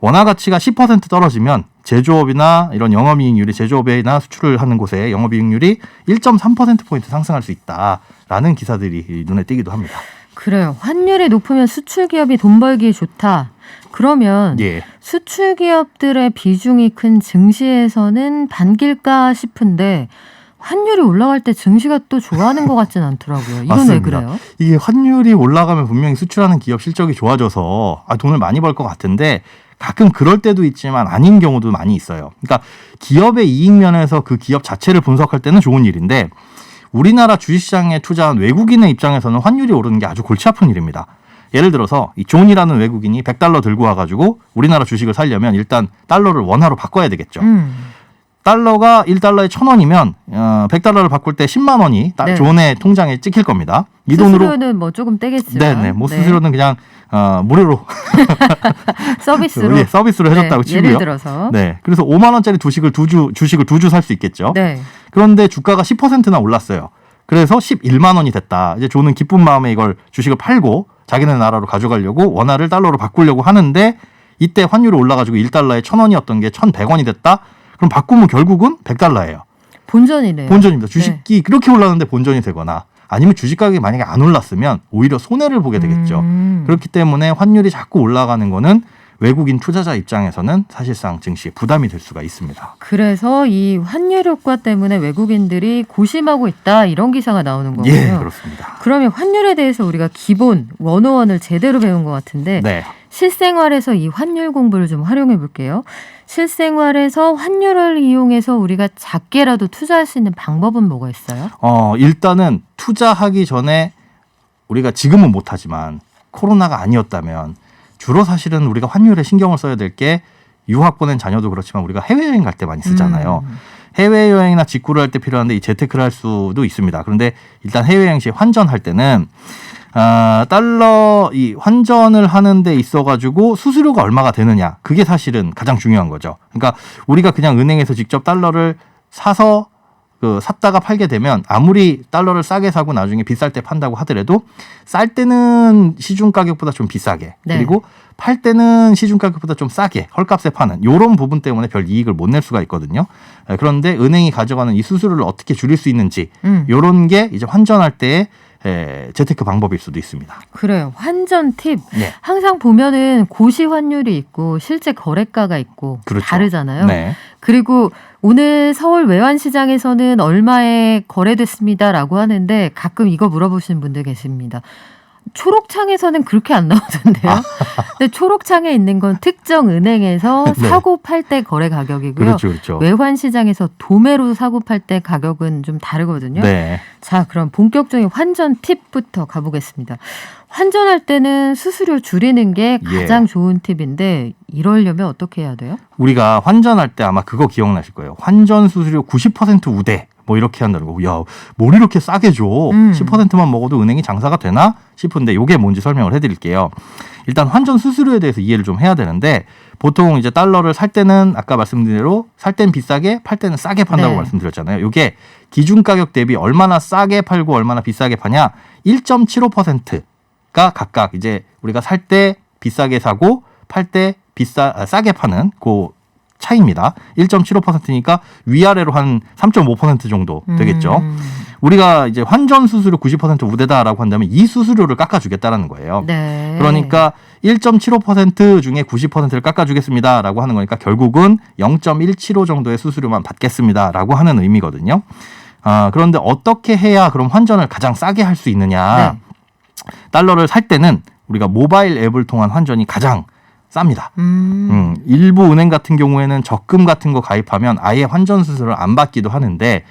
원화 가치가 10% 떨어지면 제조업이나 이런 영업이익률이 제조업이나 수출을 하는 곳에 영업이익률이 1.3%포인트 상승할 수 있다라는 기사들이 눈에 띄기도 합니다. 그래요. 환율이 높으면 수출 기업이 돈 벌기에 좋다. 그러면 예. 수출 기업들의 비중이 큰 증시에서는 반길까 싶은데 환율이 올라갈 때 증시가 또 좋아하는 것 같진 않더라고요. 이건 맞습니다. 왜 그래요? 이게 환율이 올라가면 분명히 수출하는 기업 실적이 좋아져서 돈을 많이 벌 것 같은데 가끔 그럴 때도 있지만 아닌 경우도 많이 있어요. 그러니까 기업의 이익 면에서 그 기업 자체를 분석할 때는 좋은 일인데 우리나라 주식시장에 투자한 외국인의 입장에서는 환율이 오르는 게 아주 골치 아픈 일입니다. 예를 들어서 이 존이라는 외국인이 $100 들고 와가지고 우리나라 주식을 사려면 일단 달러를 원화로 바꿔야 되겠죠. 달러가 1달러에 1,000원이면 $100를 바꿀 때 10만 원이 네. 존의 통장에 찍힐 겁니다. 이 수수료는 돈으로 뭐 조금 떼겠지만. 네네. 뭐 수수료는 그냥 무료로 서비스로. 예, 서비스로 해줬다고 네, 치고요. 예를 들어서. 네. 그래서 5만 원짜리 주식을 두 주 살 수 있겠죠. 네. 그런데 주가가 10%나 올랐어요. 그래서 11만 원이 됐다. 이제 존은 기쁜 마음에 이걸 주식을 팔고 자기네 나라로 가져가려고 원화를 달러로 바꾸려고 하는데 이때 환율이 올라가지고 1달러에 1,000원이었던 게 1,100원이 됐다. 그럼 바꾸면 결국은 $100예요. 본전이네요. 본전입니다. 주식이 그렇게 올랐는데 본전이 되거나 아니면 주식 가격이 만약에 안 올랐으면 오히려 손해를 보게 되겠죠. 그렇기 때문에 환율이 자꾸 올라가는 거는 외국인 투자자 입장에서는 사실상 증시에 부담이 될 수가 있습니다. 그래서 이 환율 효과 때문에 외국인들이 고심하고 있다 이런 기사가 나오는 거고요. 예, 그렇습니다. 그러면 환율에 대해서 우리가 기본 101을 제대로 배운 것 같은데 네. 실생활에서 이 환율 공부를 좀 활용해 볼게요. 실생활에서 환율을 이용해서 우리가 작게라도 투자할 수 있는 방법은 뭐가 있어요? 일단은 투자하기 전에 우리가 지금은 못하지만 코로나가 아니었다면 주로 사실은 우리가 환율에 신경을 써야 될 게 유학 보낸 자녀도 그렇지만 우리가 해외여행 갈 때 많이 쓰잖아요. 해외여행이나 직구를 할 때 필요한데 이 재테크를 할 수도 있습니다. 그런데 일단 해외여행 시 환전할 때는 달러 이 환전을 하는 데 있어가지고 수수료가 얼마가 되느냐 그게 사실은 가장 중요한 거죠. 그러니까 우리가 그냥 은행에서 직접 달러를 사서 샀다가 팔게 되면 아무리 달러를 싸게 사고 나중에 비쌀 때 판다고 하더라도 쌀 때는 시중 가격보다 좀 비싸게 네. 그리고 팔 때는 시중 가격보다 좀 싸게 헐값에 파는 이런 부분 때문에 별 이익을 못 낼 수가 있거든요. 그런데 은행이 가져가는 이 수수료를 어떻게 줄일 수 있는지 이런 게 이제 환전할 때 재테크 방법일 수도 있습니다. 그래요. 환전 팁. 네. 항상 보면은 고시 환율이 있고 실제 거래가가 있고 그렇죠. 다르잖아요. 네. 그리고 오늘 서울 외환시장에서는 얼마에 거래됐습니다라고 하는데 가끔 이거 물어보시는 분들 계십니다. 초록창에서는 그렇게 안 나오던데요. 근데 초록창에 있는 건 특정 은행에서 네. 사고 팔 때 거래 가격이고요. 그렇죠, 그렇죠. 외환시장에서 도매로 사고 팔 때 가격은 좀 다르거든요. 네. 자, 그럼 본격적인 환전 팁부터 가보겠습니다. 환전할 때는 수수료 줄이는 게 가장 좋은 팁인데 이러려면 어떻게 해야 돼요? 우리가 환전할 때 아마 그거 기억나실 거예요. 환전 수수료 90% 우대. 뭐 이렇게 한다는 거. 야, 뭘 이렇게 싸게 줘. 10%만 먹어도 은행이 장사가 되나 싶은데 이게 뭔지 설명을 해드릴게요. 일단 환전 수수료에 대해서 이해를 좀 해야 되는데 보통 이제 달러를 살 때는 아까 말씀드린 대로 살 때는 비싸게 팔 때는 싸게 판다고 네. 말씀드렸잖아요. 이게 기준 가격 대비 얼마나 싸게 팔고 얼마나 비싸게 파냐 1.75%가 각각 이제 우리가 살 때 비싸게 사고 팔 때 싸게 파는 그 차이입니다. 1.75%니까 위아래로 한 3.5% 정도 되겠죠. 우리가 이제 환전 수수료 90% 우대다라고 한다면 이 수수료를 깎아주겠다라는 거예요. 네. 그러니까 1.75% 중에 90%를 깎아주겠습니다라고 하는 거니까 결국은 0.175 정도의 수수료만 받겠습니다라고 하는 의미거든요. 그런데 어떻게 해야 그럼 환전을 가장 싸게 할 수 있느냐? 네. 달러를 살 때는 우리가 모바일 앱을 통한 환전이 가장 쌉니다. 일부 은행 같은 경우에는 적금 같은 거 가입하면 아예 환전 수수료를 안 받기도 하는데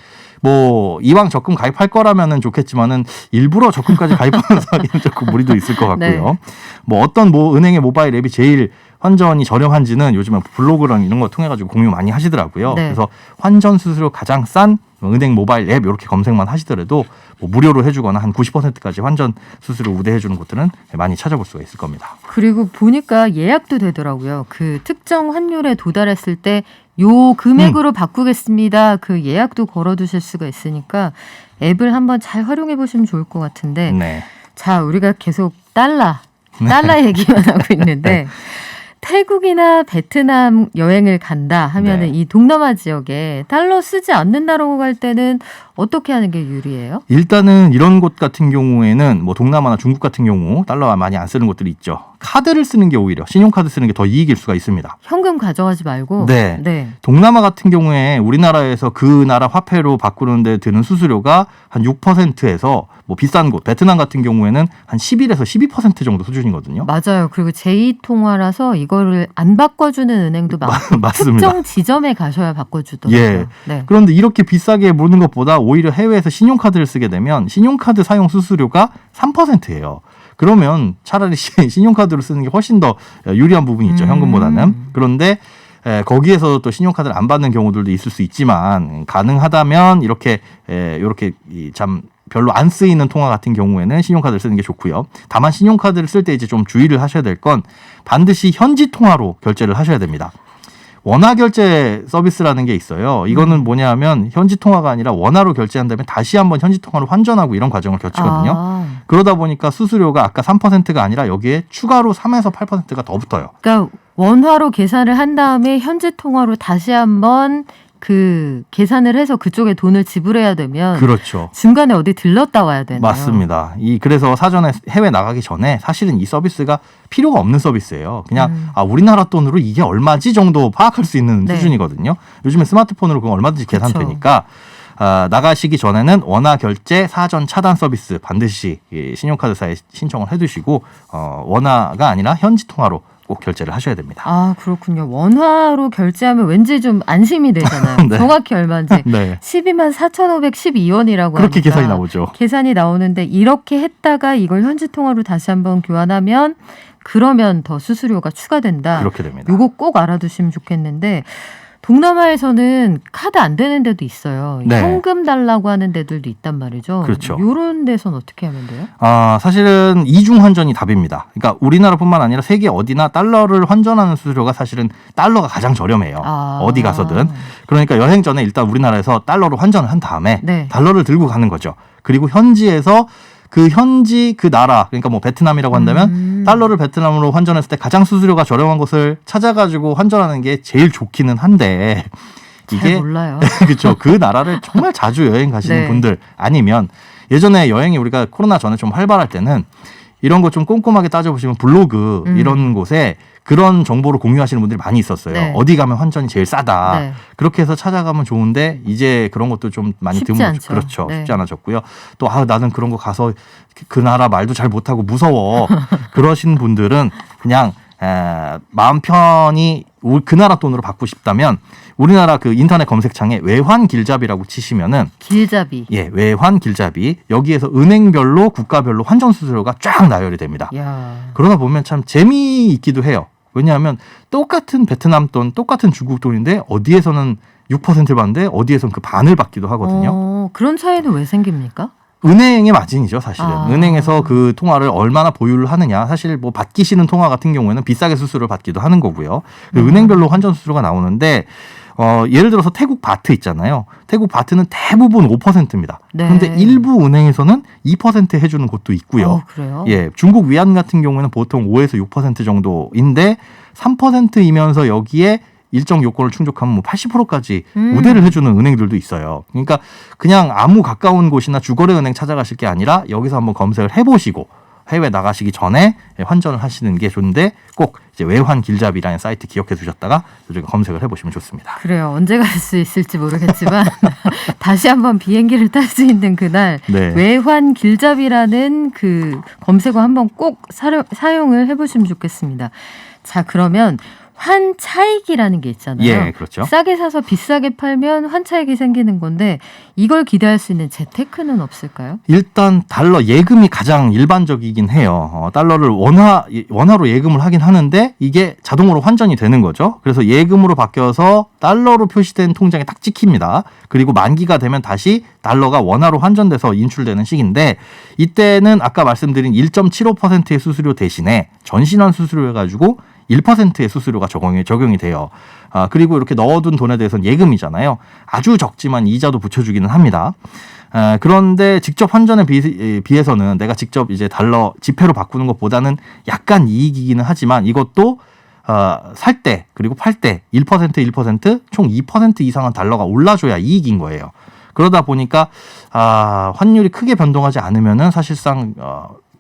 뭐 이왕 적금 가입할 거라면은 좋겠지만은 일부러 적금까지 가입하면서 하기는 조금 무리도 있을 것 같고요. 네. 뭐 어떤 뭐 은행의 모바일 앱이 제일 환전이 저렴한지는 요즘에 블로그랑 이런 거 통해 가지고 공유 많이 하시더라고요. 네. 그래서 환전 수수료 가장 싼 은행 모바일 앱 이렇게 검색만 하시더라도 뭐 무료로 해주거나 한 90%까지 환전 수수료 우대해주는 곳들은 많이 찾아볼 수가 있을 겁니다. 그리고 보니까 예약도 되더라고요. 그 특정 환율에 도달했을 때 요 금액으로 바꾸겠습니다. 그 예약도 걸어두실 수가 있으니까 앱을 한번 잘 활용해 보시면 좋을 것 같은데 네. 자, 우리가 계속 달러 얘기만 하고 있는데 태국이나 베트남 여행을 간다 하면은 네. 이 동남아 지역에 달러 쓰지 않는다라고 갈 때는 어떻게 하는 게 유리해요? 일단은 이런 곳 같은 경우에는 뭐 동남아나 중국 같은 경우 달러가 많이 안 쓰는 곳들이 있죠. 카드를 쓰는 게 오히려 신용카드 쓰는 게 더 이익일 수가 있습니다. 현금 가져가지 말고 네. 동남아 같은 경우에 우리나라에서 그 나라 화폐로 바꾸는데 드는 수수료가 한 6%에서 뭐 비싼 곳 베트남 같은 경우에는 한 11에서 12% 정도 수준이거든요. 맞아요. 그리고 제2통화라서 이거를 안 바꿔주는 은행도 많고 맞습니다. 특정 지점에 가셔야 바꿔주더라고요. 예. 네. 그런데 이렇게 비싸게 무는 것보다 오히려 해외에서 신용카드를 쓰게 되면 신용카드 사용 수수료가 3%예요. 그러면 차라리 신용카드로 쓰는 게 훨씬 더 유리한 부분이 있죠. 현금보다는. 그런데 거기에서 또 신용카드를 안 받는 경우들도 있을 수 있지만 가능하다면 이렇게 참 별로 안 쓰이는 통화 같은 경우에는 신용카드를 쓰는 게 좋고요. 다만 신용카드를 쓸 때 이제 좀 주의를 하셔야 될 건 반드시 현지 통화로 결제를 하셔야 됩니다. 원화 결제 서비스라는 게 있어요. 이거는 뭐냐면 현지 통화가 아니라 원화로 결제한 다음에 다시 한번 현지 통화로 환전하고 이런 과정을 거치거든요. 그러다 보니까 수수료가 아까 3%가 아니라 여기에 추가로 3에서 8%가 더 붙어요. 그러니까 원화로 계산을 한 다음에 현지 통화로 다시 한번 그 계산을 해서 그쪽에 돈을 지불해야 되면 그렇죠. 중간에 어디 들렀다 와야 되나요? 맞습니다. 그래서 사전에 해외 나가기 전에 사실은 이 서비스가 필요가 없는 서비스예요. 그냥 우리나라 돈으로 이게 얼마지 정도 파악할 수 있는 네. 수준이거든요. 요즘에 스마트폰으로 그거 얼마든지 계산되니까 나가시기 전에는 원화 결제 사전 차단 서비스 반드시 신용카드사에 신청을 해두시고 원화가 아니라 현지 통화로 꼭 결제를 하셔야 됩니다. 아, 그렇군요. 원화로 결제하면 왠지 좀 안심이 되잖아요. 네. 정확히 얼마인지. 네. 124,512원이라고 그렇게 하니까 계산이 나오죠. 계산이 나오는데 이렇게 했다가 이걸 현지 통화로 다시 한번 교환하면 그러면 더 수수료가 추가된다. 그렇게 됩니다. 요거 꼭 알아두시면 좋겠는데 동남아에서는 카드 안 되는 데도 있어요. 네. 현금 달라고 하는 데들도 있단 말이죠. 그렇죠. 이런 데선 어떻게 하면 돼요? 사실은 이중 환전이 답입니다. 그러니까 우리나라뿐만 아니라 세계 어디나 달러를 환전하는 수수료가 사실은 달러가 가장 저렴해요. 어디 가서든. 그러니까 여행 전에 일단 우리나라에서 달러로 환전을 한 다음에 네. 달러를 들고 가는 거죠. 그리고 현지에서 그 나라, 그러니까 뭐 베트남이라고 한다면 달러를 베트남으로 환전했을 때 가장 수수료가 저렴한 곳을 찾아가지고 환전하는 게 제일 좋기는 한데 잘 몰라요. 그렇죠. 그 나라를 정말 자주 여행 가시는 네. 분들 아니면 예전에 여행이 우리가 코로나 전에 좀 활발할 때는 이런 거 좀 꼼꼼하게 따져보시면 블로그 이런 곳에 그런 정보를 공유하시는 분들이 많이 있었어요. 네. 어디 가면 환전이 제일 싸다. 네. 그렇게 해서 찾아가면 좋은데 이제 그런 것도 좀 많이 쉽지 드물죠. 않죠. 그렇죠. 네. 쉽지 않아졌고요. 또 나는 그런 거 가서 그 나라 말도 잘 못하고 무서워. 그러신 분들은 그냥 마음 편히 그 나라 돈으로 받고 싶다면 우리나라 그 인터넷 검색창에 외환 길잡이라고 치시면은 길잡이. 외환 길잡이 여기에서 은행별로 국가별로 환전 수수료가 쫙 나열이 됩니다. 야. 그러다 보면 참 재미있기도 해요. 왜냐하면 똑같은 베트남 돈, 똑같은 중국 돈인데 어디에서는 6%를 받는데 어디에서는 그 반을 받기도 하거든요. 그런 차이는 왜 생깁니까? 은행의 마진이죠, 사실은. 은행에서 그 통화를 얼마나 보유를 하느냐. 사실 뭐 받기 싫은 통화 같은 경우에는 비싸게 수수료를 받기도 하는 거고요. 은행별로 환전 수수료가 나오는데 예를 들어서 태국 바트 있잖아요. 태국 바트는 대부분 5%입니다. 네. 그런데 일부 은행에서는 2% 해주는 곳도 있고요. 그래요? 중국 위안 같은 경우에는 보통 5에서 6% 정도인데 3%이면서 여기에 일정 요건을 충족하면 뭐 80%까지 우대를 해주는 은행들도 있어요. 그러니까 그냥 아무 가까운 곳이나 주거래 은행 찾아가실 게 아니라 여기서 한번 검색을 해보시고 해외 나가시기 전에 환전을 하시는 게 좋은데 꼭 이제 외환 길잡이라는 사이트 기억해 두셨다가 나중에 검색을 해보시면 좋습니다. 그래요. 언제 갈 수 있을지 모르겠지만 다시 한번 비행기를 탈 수 있는 그날 네. 외환 길잡이라는 그 검색어 한번 꼭 사용을 해보시면 좋겠습니다. 자, 그러면 환 차익이라는 게 있잖아요. 예, 그렇죠. 싸게 사서 비싸게 팔면 환 차익이 생기는 건데 이걸 기대할 수 있는 재테크는 없을까요? 일단 달러 예금이 가장 일반적이긴 해요. 달러를 원화로 예금을 하긴 하는데 이게 자동으로 환전이 되는 거죠. 그래서 예금으로 바뀌어서 달러로 표시된 통장에 딱 찍힙니다. 그리고 만기가 되면 다시 달러가 원화로 환전돼서 인출되는 시기인데 이때는 아까 말씀드린 1.75%의 수수료 대신에 전신환 수수료 해가지고 1%의 수수료가 적용이 돼요. 그리고 이렇게 넣어둔 돈에 대해서는 예금이잖아요. 아주 적지만 이자도 붙여주기는 합니다. 그런데 직접 환전에 비해서는 내가 직접 이제 달러 지폐로 바꾸는 것보다는 약간 이익이기는 하지만 이것도 살 때 그리고 팔 때 1%, 총 2% 이상은 달러가 올라줘야 이익인 거예요. 그러다 보니까 환율이 크게 변동하지 않으면은 사실상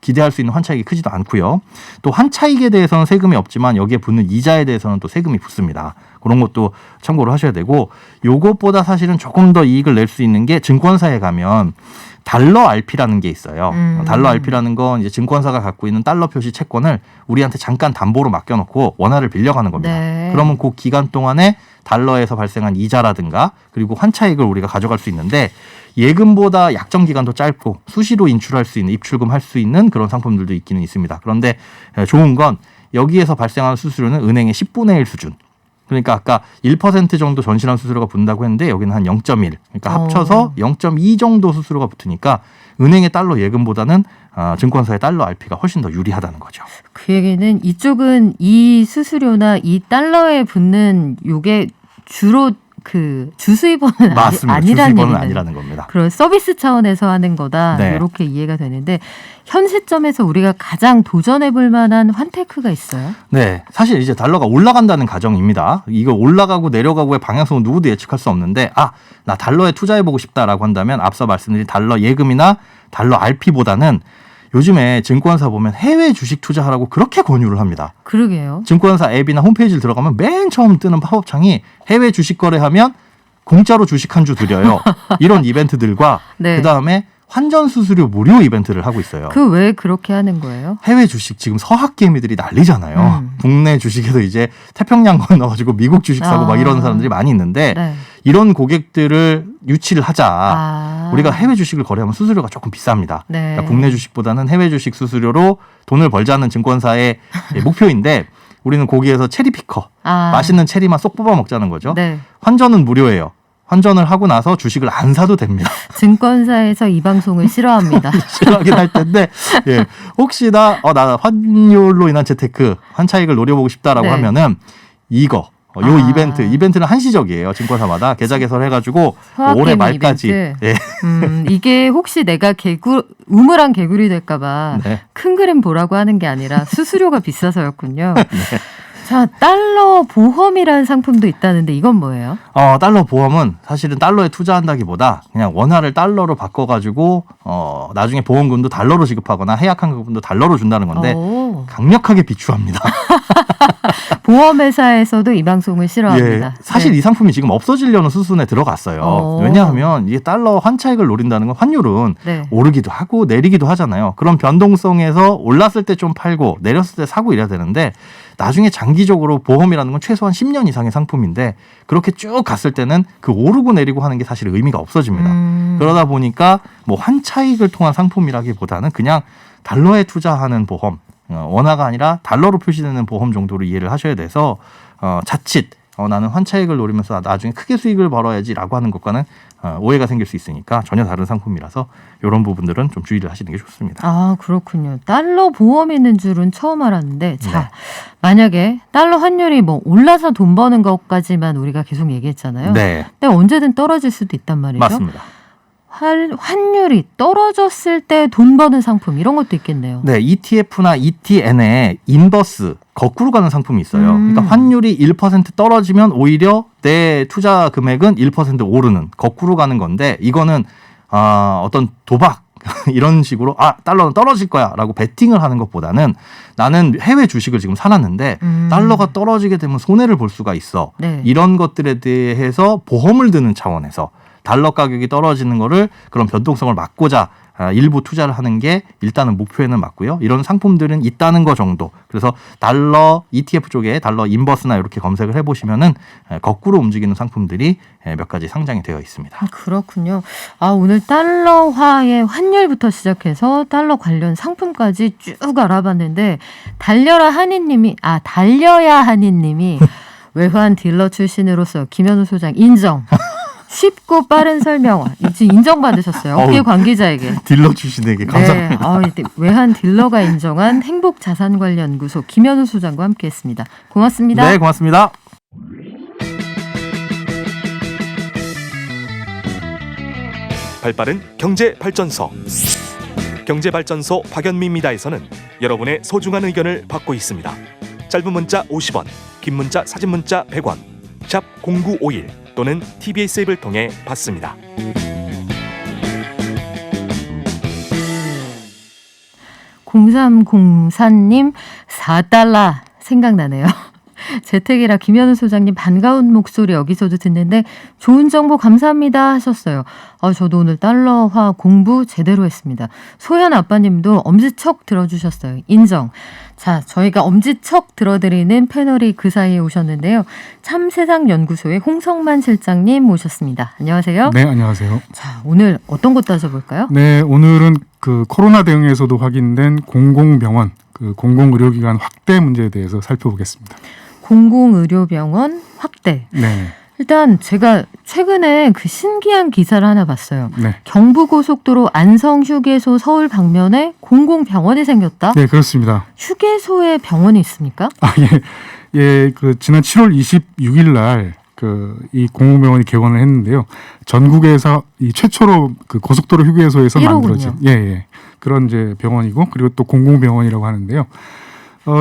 기대할 수 있는 환차익이 크지도 않고요. 또 환차익에 대해서는 세금이 없지만 여기에 붙는 이자에 대해서는 또 세금이 붙습니다. 그런 것도 참고를 하셔야 되고 요것보다 사실은 조금 더 이익을 낼 수 있는 게 증권사에 가면 달러 RP라는 게 있어요. 달러 RP라는 건 이제 증권사가 갖고 있는 달러 표시 채권을 우리한테 잠깐 담보로 맡겨놓고 원화를 빌려가는 겁니다. 네. 그러면 그 기간 동안에 달러에서 발생한 이자라든가 그리고 환차익을 우리가 가져갈 수 있는데 예금보다 약정 기간도 짧고 수시로 인출할 수 있는 입출금할 수 있는 그런 상품들도 있기는 있습니다. 그런데 좋은 건 여기에서 발생하는 수수료는 은행의 10분의 1 수준. 그러니까 아까 1% 정도 전신환 수수료가 붙는다고 했는데 여기는 한 0.1. 그러니까 합쳐서 0.2 정도 수수료가 붙으니까 은행의 달러 예금보다는 증권사의 달러 RP가 훨씬 더 유리하다는 거죠. 그 얘기는 이쪽은 이 수수료나 이 달러에 붙는 요게 주로 그 주수입원은 맞습니다. 아니라는 주수입원은 얘기는 아니라는 겁니다. 그런 서비스 차원에서 하는 거다. 네. 이렇게 이해가 되는데 현 시점에서 우리가 가장 도전해볼 만한 환테크가 있어요? 네, 사실 이제 달러가 올라간다는 가정입니다. 이거 올라가고 내려가고의 방향성은 누구도 예측할 수 없는데 나 달러에 투자해보고 싶다라고 한다면 앞서 말씀드린 달러 예금이나 달러 RP보다는 요즘에 증권사 보면 해외 주식 투자하라고 그렇게 권유를 합니다. 그러게요. 증권사 앱이나 홈페이지를 들어가면 맨 처음 뜨는 팝업창이 해외 주식 거래하면 공짜로 주식 한 주 드려요. 이런 이벤트들과 네. 그다음에 환전 수수료 무료 이벤트를 하고 있어요. 그 왜 그렇게 하는 거예요? 해외 주식 지금 서학개미들이 난리잖아요. 국내 주식에도 이제 태평양 건너가지고 미국 주식 사고 막 이런 사람들이 많이 있는데 네. 이런 고객들을 유치를 하자. 우리가 해외 주식을 거래하면 수수료가 조금 비쌉니다. 네. 그러니까 국내 주식보다는 해외 주식 수수료로 돈을 벌자는 증권사의 목표인데 우리는 거기에서 체리피커, 맛있는 체리만 쏙 뽑아 먹자는 거죠. 네. 환전은 무료예요. 환전을 하고 나서 주식을 안 사도 됩니다. 증권사에서 이 방송을 싫어합니다. 싫어하긴 할 텐데 혹시나 나 환율로 인한 재테크, 환차익을 노려보고 싶다라고 네. 하면은 요 이벤트는 한시적이에요. 증권사마다 계좌 개설해가지고 올해 말까지. 예. 이게 혹시 내가 우물한 개구리 될까봐 네. 큰 그림 보라고 하는 게 아니라 수수료가 비싸서였군요. 네. 자, 달러 보험이라는 상품도 있다는데 이건 뭐예요? 달러 보험은 사실은 달러에 투자한다기보다 그냥 원화를 달러로 바꿔가지고 나중에 보험금도 달러로 지급하거나 해약한 부분도 달러로 준다는 건데 강력하게 비추합니다. 보험회사에서도 이 방송을 싫어합니다. 예, 사실 이 상품이 지금 없어지려는 수순에 들어갔어요. 왜냐하면 이게 달러 환차익을 노린다는 건 환율은 오르기도 하고 내리기도 하잖아요. 그런 변동성에서 올랐을 때 좀 팔고 내렸을 때 사고 이래야 되는데 나중에 장기적으로 보험이라는 건 최소한 10년 이상의 상품인데 그렇게 쭉 갔을 때는 그 오르고 내리고 하는 게 사실 의미가 없어집니다. 그러다 보니까 뭐 환차익을 통한 상품이라기보다는 그냥 달러에 투자하는 보험, 원화가 아니라 달러로 표시되는 보험 정도로 이해를 하셔야 돼서 자칫 나는 환차익을 노리면서 나중에 크게 수익을 벌어야지라고 하는 것과는 오해가 생길 수 있으니까 전혀 다른 상품이라서 이런 부분들은 좀 주의를 하시는 게 좋습니다. 아, 그렇군요. 달러 보험이 있는 줄은 처음 알았는데 자, 만약에 달러 환율이 뭐 올라서 돈 버는 것까지만 우리가 계속 얘기했잖아요. 네. 근데 언제든 떨어질 수도 있단 말이죠. 맞습니다. 환율이 떨어졌을 때 돈 버는 상품 이런 것도 있겠네요. 네, ETF나 ETN에 인버스 거꾸로 가는 상품이 있어요. 그러니까 환율이 1% 떨어지면 오히려 내 투자 금액은 1% 오르는 거꾸로 가는 건데 이거는 어떤 도박 이런 식으로 달러는 떨어질 거야 라고 베팅을 하는 것보다는 나는 해외 주식을 지금 사놨는데 달러가 떨어지게 되면 손해를 볼 수가 있어. 네. 이런 것들에 대해서 보험을 드는 차원에서 달러 가격이 떨어지는 거를 그런 변동성을 막고자 일부 투자를 하는 게 일단은 목표에는 맞고요. 이런 상품들은 있다는 거 정도. 그래서 달러 ETF 쪽에 달러 인버스나 이렇게 검색을 해보시면은 거꾸로 움직이는 상품들이 몇 가지 상장이 되어 있습니다. 그렇군요. 오늘 달러화의 환율부터 시작해서 달러 관련 상품까지 쭉 알아봤는데 달려야 한이님이 외환 딜러 출신으로서 김현우 소장 인정. 쉽고 빠른 설명. 지금 인정받으셨어요. 업계 관계자에게. 딜러 출신에게 감사합니다. 네. 외환 딜러가 인정한 행복자산관리연구소 김현우 소장과 함께했습니다. 고맙습니다. 네, 고맙습니다. 발빠른 경제발전소. 경제발전소 박연미입니다에서는 여러분의 소중한 의견을 받고 있습니다. 짧은 문자 50원, 긴 문자 사진 문자 100원, 샵 0951 또는 TBS 앱을 통해 받습니다. (0304님) 4달러 생각나네요. 재택이라 김현우 소장님 반가운 목소리 여기서도 듣는데 좋은 정보 감사합니다 하셨어요. 저도 오늘 달러화 공부 제대로 했습니다. 소연 아빠님도 엄지척 들어주셨어요. 인정. 자, 저희가 엄지척 들어드리는 패널이 그 사이에 오셨는데요. 참세상연구소의 홍성만 실장님 모셨습니다. 안녕하세요. 네, 안녕하세요. 자, 오늘 어떤 것 따져볼까요? 네, 오늘은 그 코로나 대응에서도 확인된 공공병원, 그 공공의료기관 확대 문제에 대해서 살펴보겠습니다. 공공의료병원 확대. 네. 일단 제가 최근에 그 신기한 기사를 하나 봤어요. 네. 경부고속도로 안성휴게소 서울 방면에 공공병원이 생겼다? 네, 그렇습니다. 휴게소에 병원이 있습니까? 예, 그 지난 7월 26일 날 이 공공병원이 개원을 했는데요. 전국에서 이 최초로 그 고속도로 휴게소에서 1호군요. 만들어진 그런 이제 병원이고 그리고 또 공공병원이라고 하는데요.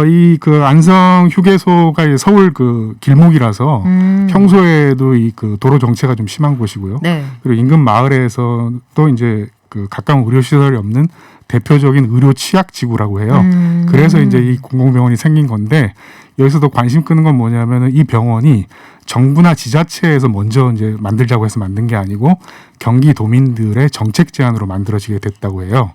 이 그 안성 휴게소가 서울 그 길목이라서 평소에도 이 그 도로 정체가 좀 심한 곳이고요. 네. 그리고 인근 마을에서도 이제 그 가까운 의료 시설이 없는 대표적인 의료 취약 지구라고 해요. 그래서 이제 이 공공병원이 생긴 건데 여기서도 관심 끄는 건 뭐냐면은 이 병원이 정부나 지자체에서 먼저 이제 만들자고 해서 만든 게 아니고 경기도민들의 정책 제안으로 만들어지게 됐다고 해요.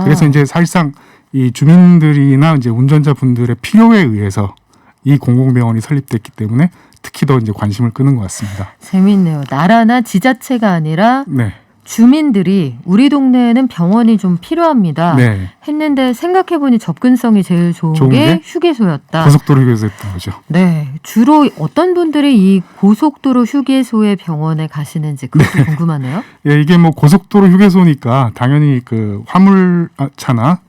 그래서 이제 사실상 이 주민들이나 이제 운전자분들의 필요에 의해서 이 공공병원이 설립됐기 때문에 특히 더 이제 관심을 끄는 것 같습니다. 재미있네요. 나라나 지자체가 아니라 네. 주민들이 우리 동네에는 병원이 좀 필요합니다. 네. 했는데 생각해보니 접근성이 제일 좋은 게 휴게소였다. 고속도로 휴게소였던 거죠. 네. 주로 어떤 분들이 이 고속도로 휴게소의 병원에 가시는지 그것도 궁금하네요. 예, 이게 뭐 고속도로 휴게소니까 당연히 그 화물차나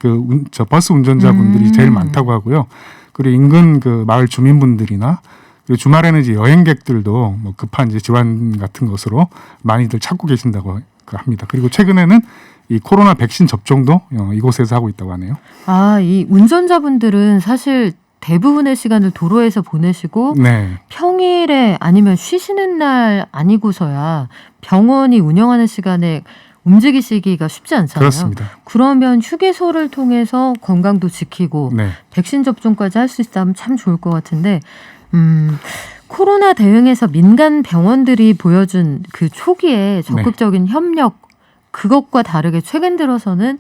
저 버스 운전자분들이 제일 많다고 하고요. 그리고 인근 그 마을 주민분들이나 그리고 주말에는 이제 여행객들도 뭐 급한 이제 지원 같은 것으로 많이들 찾고 계신다고 합니다. 그리고 최근에는 이 코로나 백신 접종도 이곳에서 하고 있다고 하네요. 이 운전자분들은 사실 대부분의 시간을 도로에서 보내시고 네. 평일에 아니면 쉬시는 날 아니고서야 병원이 운영하는 시간에 움직이시기가 쉽지 않잖아요. 그렇습니다. 그러면 휴게소를 통해서 건강도 지키고 네. 백신 접종까지 할 수 있다면 참 좋을 것 같은데 코로나 대응에서 민간 병원들이 보여준 그 초기에 적극적인 협력 그것과 다르게 최근 들어서는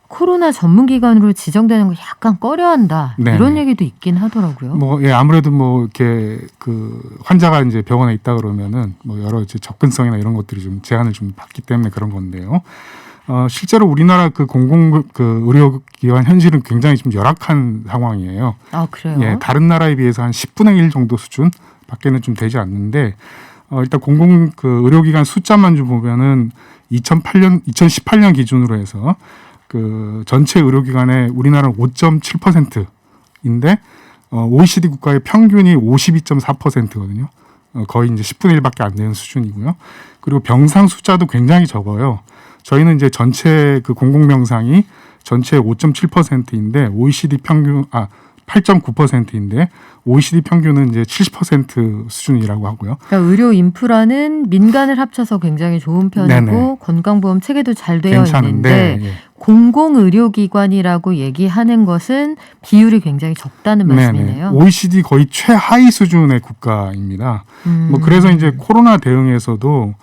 코로나 전문기관으로 지정되는 걸 약간 꺼려한다. 이런 얘기도 있긴 하더라고요. 아무래도 이렇게 그 환자가 이제 병원에 있다 그러면은 여러 이제 접근성이나 이런 것들이 좀 제한을 좀 받기 때문에 그런 건데요. 실제로 우리나라 그 의료기관 현실은 굉장히 좀 열악한 상황이에요. 그래요? 예, 다른 나라에 비해서 한 10분의 1 정도 수준 밖에는 좀 되지 않는데, 일단 의료기관 숫자만 좀 보면은 2018년 기준으로 해서 그 전체 의료기관의 우리나라는 5.7%인데, OECD 국가의 평균이 52.4%거든요. 거의 이제 10분의 1밖에 안 되는 수준이고요. 그리고 병상 숫자도 굉장히 적어요. 저희는 이제 전체 그 공공병상이 전체 5.7%인데 OECD 평균 8.9%인데 OECD 평균은 이제 70% 수준이라고 하고요. 그러니까 의료 인프라는 민간을 합쳐서 굉장히 좋은 편이고 네네. 건강보험 체계도 잘 되어 괜찮은데, 있는데 공공의료기관이라고 얘기하는 것은 비율이 굉장히 적다는 말씀이네요. OECD 거의 최하위 수준의 국가입니다. 그래서 이제 코로나 대응에서도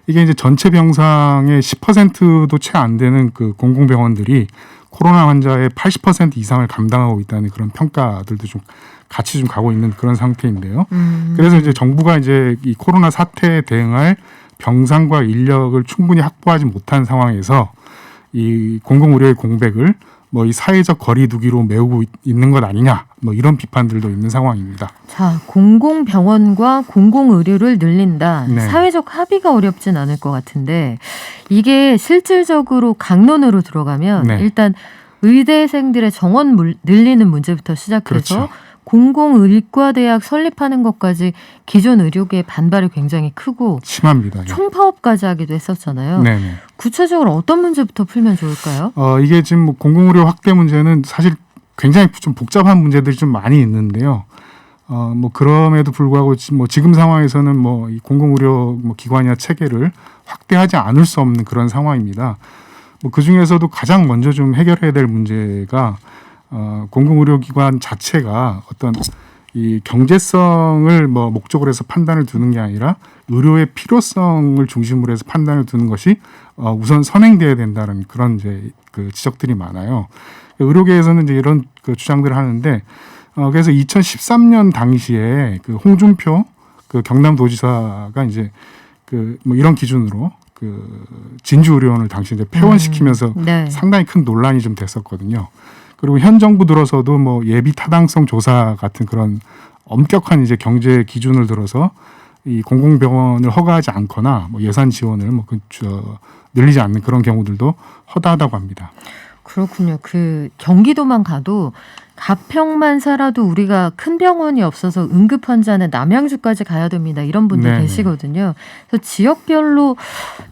이게 이제 전체 병상의 10%도 채 안 되는 그 공공병원들이 코로나 환자의 80% 이상을 감당하고 있다는 그런 평가들도 좀 같이 좀 가고 있는 그런 상태인데요. 그래서 이제 정부가 이제 이 코로나 사태에 대응할 병상과 인력을 충분히 확보하지 못한 상황에서 이 공공의료의 공백을 뭐 이 사회적 거리두기로 메우고 있는 것 아니냐, 뭐 이런 비판들도 있는 상황입니다. 자, 공공병원과 공공의료를 늘린다. 네. 사회적 합의가 어렵진 않을 것 같은데 이게 실질적으로 강론으로 들어가면 네. 일단 의대생들의 정원 늘리는 문제부터 시작해서 그렇죠. 공공의과대학 설립하는 것까지 기존 의료계의 반발이 굉장히 크고 심합니다. 예. 총파업까지 하기도 했었잖아요. 네네. 구체적으로 어떤 문제부터 풀면 좋을까요? 이게 지금 뭐 공공의료 확대 문제는 사실 굉장히 좀 복잡한 문제들이 좀 많이 있는데요. 뭐 그럼에도 불구하고 뭐 지금 상황에서는 뭐 이 공공의료 뭐 기관이나 체계를 확대하지 않을 수 없는 그런 상황입니다. 뭐 그 중에서도 가장 먼저 좀 해결해야 될 문제가 공공의료기관 자체가 어떤 이 경제성을 뭐 목적으로 해서 판단을 두는 게 아니라 의료의 필요성을 중심으로 해서 판단을 두는 것이 우선 선행돼야 된다는 그런 이제 그 지적들이 많아요. 의료계에서는 이제 이런 그 주장들을 하는데 그래서 2013년 당시에 그 홍준표 그 경남도지사가 이제 그 뭐 이런 기준으로 그 진주의료원을 당시 이제 폐원시키면서 네. 상당히 큰 논란이 좀 됐었거든요. 그리고 현 정부 들어서도 뭐 예비 타당성 조사 같은 그런 엄격한 이제 경제 기준을 들어서 이 공공병원을 허가하지 않거나 뭐 예산 지원을 뭐 늘리지 않는 그런 경우들도 허다하다고 합니다. 그렇군요. 그 경기도만 가도 가평만 살아도 우리가 큰 병원이 없어서 응급 환자는 남양주까지 가야 됩니다. 이런 분들 네네. 계시거든요. 그래서 지역별로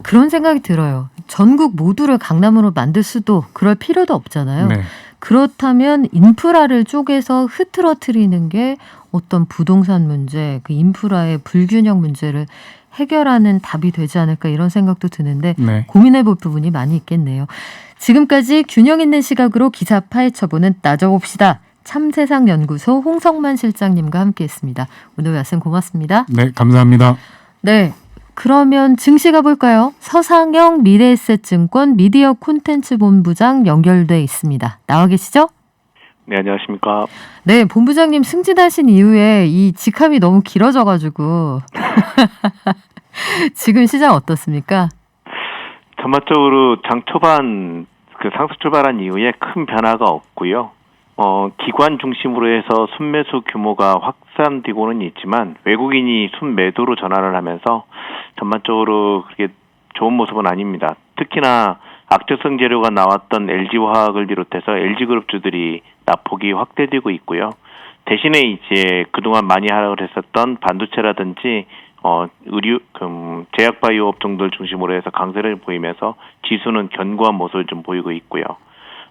그런 생각이 들어요. 전국 모두를 강남으로 만들 수도 그럴 필요도 없잖아요. 네. 그렇다면 인프라를 쪼개서 흐트러뜨리는 게 어떤 부동산 문제, 그 인프라의 불균형 문제를 해결하는 답이 되지 않을까 이런 생각도 드는데 네. 고민해 볼 부분이 많이 있겠네요. 지금까지 균형 있는 시각으로 기사 파헤쳐보는 따져봅시다. 참세상연구소 홍성만 실장님과 함께했습니다. 오늘 말씀 고맙습니다. 네, 감사합니다. 네, 그러면 증시 가볼까요? 서상영 미래에셋증권 미디어 콘텐츠 본부장 연결돼 있습니다. 나와 계시죠? 네, 안녕하십니까. 네, 본부장님 승진하신 이후에 이 직함이 너무 길어져가지고 지금 시장 어떻습니까? 전반적으로 장 초반 그 상승 출발한 이후에 큰 변화가 없고요. 기관 중심으로 해서 순매수 규모가 확산되고는 있지만 외국인이 순매도로 전환을 하면서 전반적으로 그렇게 좋은 모습은 아닙니다. 특히나 악재성 재료가 나왔던 LG화학을 비롯해서 LG그룹주들이 낙폭이 확대되고 있고요. 대신에 이제 그동안 많이 하락을 했었던 반도체라든지 의류, 제약바이오 업종들 중심으로 해서 강세를 보이면서 지수는 견고한 모습을 좀 보이고 있고요.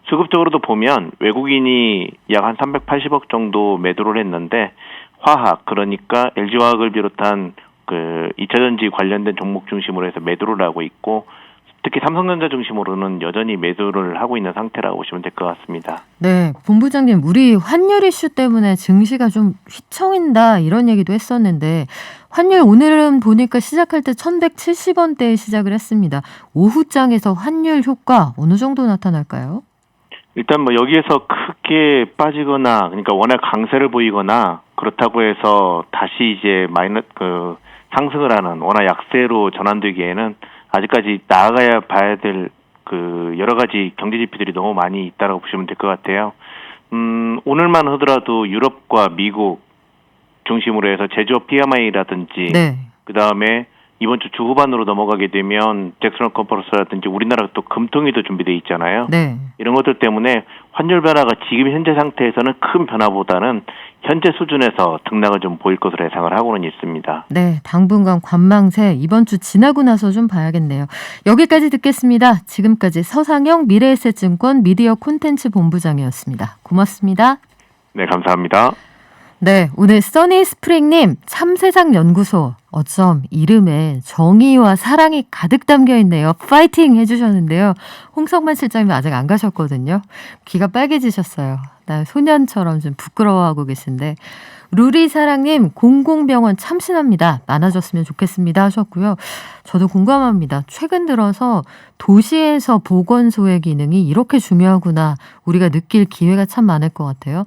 수급적으로도 보면 외국인이 약 한 380억 정도 매도를 했는데 화학, 그러니까 LG화학을 비롯한 그 2차전지 관련된 종목 중심으로 해서 매도를 하고 있고 특히 삼성전자 중심으로는 여전히 매도를 하고 있는 상태라고 보시면 될 것 같습니다. 네, 본부장님, 우리 환율 이슈 때문에 증시가 좀 휘청인다 이런 얘기도 했었는데 환율 오늘은 보니까 시작할 때 1170원대에 시작을 했습니다. 오후장에서 환율 효과 어느 정도 나타날까요? 일단 뭐 여기에서 크게 빠지거나 그러니까 워낙 강세를 보이거나 그렇다고 해서 다시 이제 상승을 하는 워낙 약세로 전환되기에는 아직까지 나아가야 봐야 될 그 여러 가지 경제 지표들이 너무 많이 있다라고 보시면 될 것 같아요. 오늘만 하더라도 유럽과 미국 중심으로 해서 제조업 PMI라든지 네. 그다음에 이번 주 후반으로 넘어가게 되면 잭슨 컨퍼런스라든지 우리나라 또 금통위도 준비되어 있잖아요. 네. 이런 것들 때문에 환율 변화가 지금 현재 상태에서는 큰 변화보다는 현재 수준에서 등락을 좀 보일 것으로 예상을 하고는 있습니다. 네, 당분간 관망세 이번 주 지나고 나서 좀 봐야겠네요. 여기까지 듣겠습니다. 지금까지 서상영 미래에셋증권 미디어 콘텐츠 본부장이었습니다. 고맙습니다. 네, 감사합니다. 네, 오늘 써니 스프링님 참세상 연구소 어쩜 이름에 정의와 사랑이 가득 담겨 있네요. 파이팅 해주셨는데요. 홍성만 실장님 아직 안 가셨거든요. 귀가 빨개지셨어요. 소년처럼 좀 부끄러워하고 계신데 루리사랑님 공공병원 참신합니다. 많아졌으면 좋겠습니다 하셨고요. 저도 공감합니다. 최근 들어서 도시에서 보건소의 기능이 이렇게 중요하구나 우리가 느낄 기회가 참 많을 것 같아요.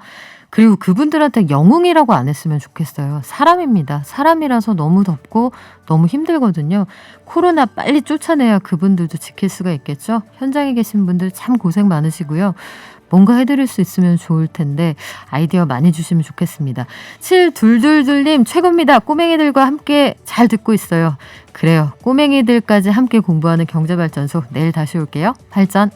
그리고 그분들한테 영웅이라고 안 했으면 좋겠어요. 사람입니다. 사람이라서 너무 덥고 너무 힘들거든요. 코로나 빨리 쫓아내야 그분들도 지킬 수가 있겠죠. 현장에 계신 분들 참 고생 많으시고요. 뭔가 해드릴 수 있으면 좋을 텐데 아이디어 많이 주시면 좋겠습니다. 7222님 최고입니다. 꼬맹이들과 함께 잘 듣고 있어요. 그래요. 꼬맹이들까지 함께 공부하는 경제발전소 내일 다시 올게요. 발전.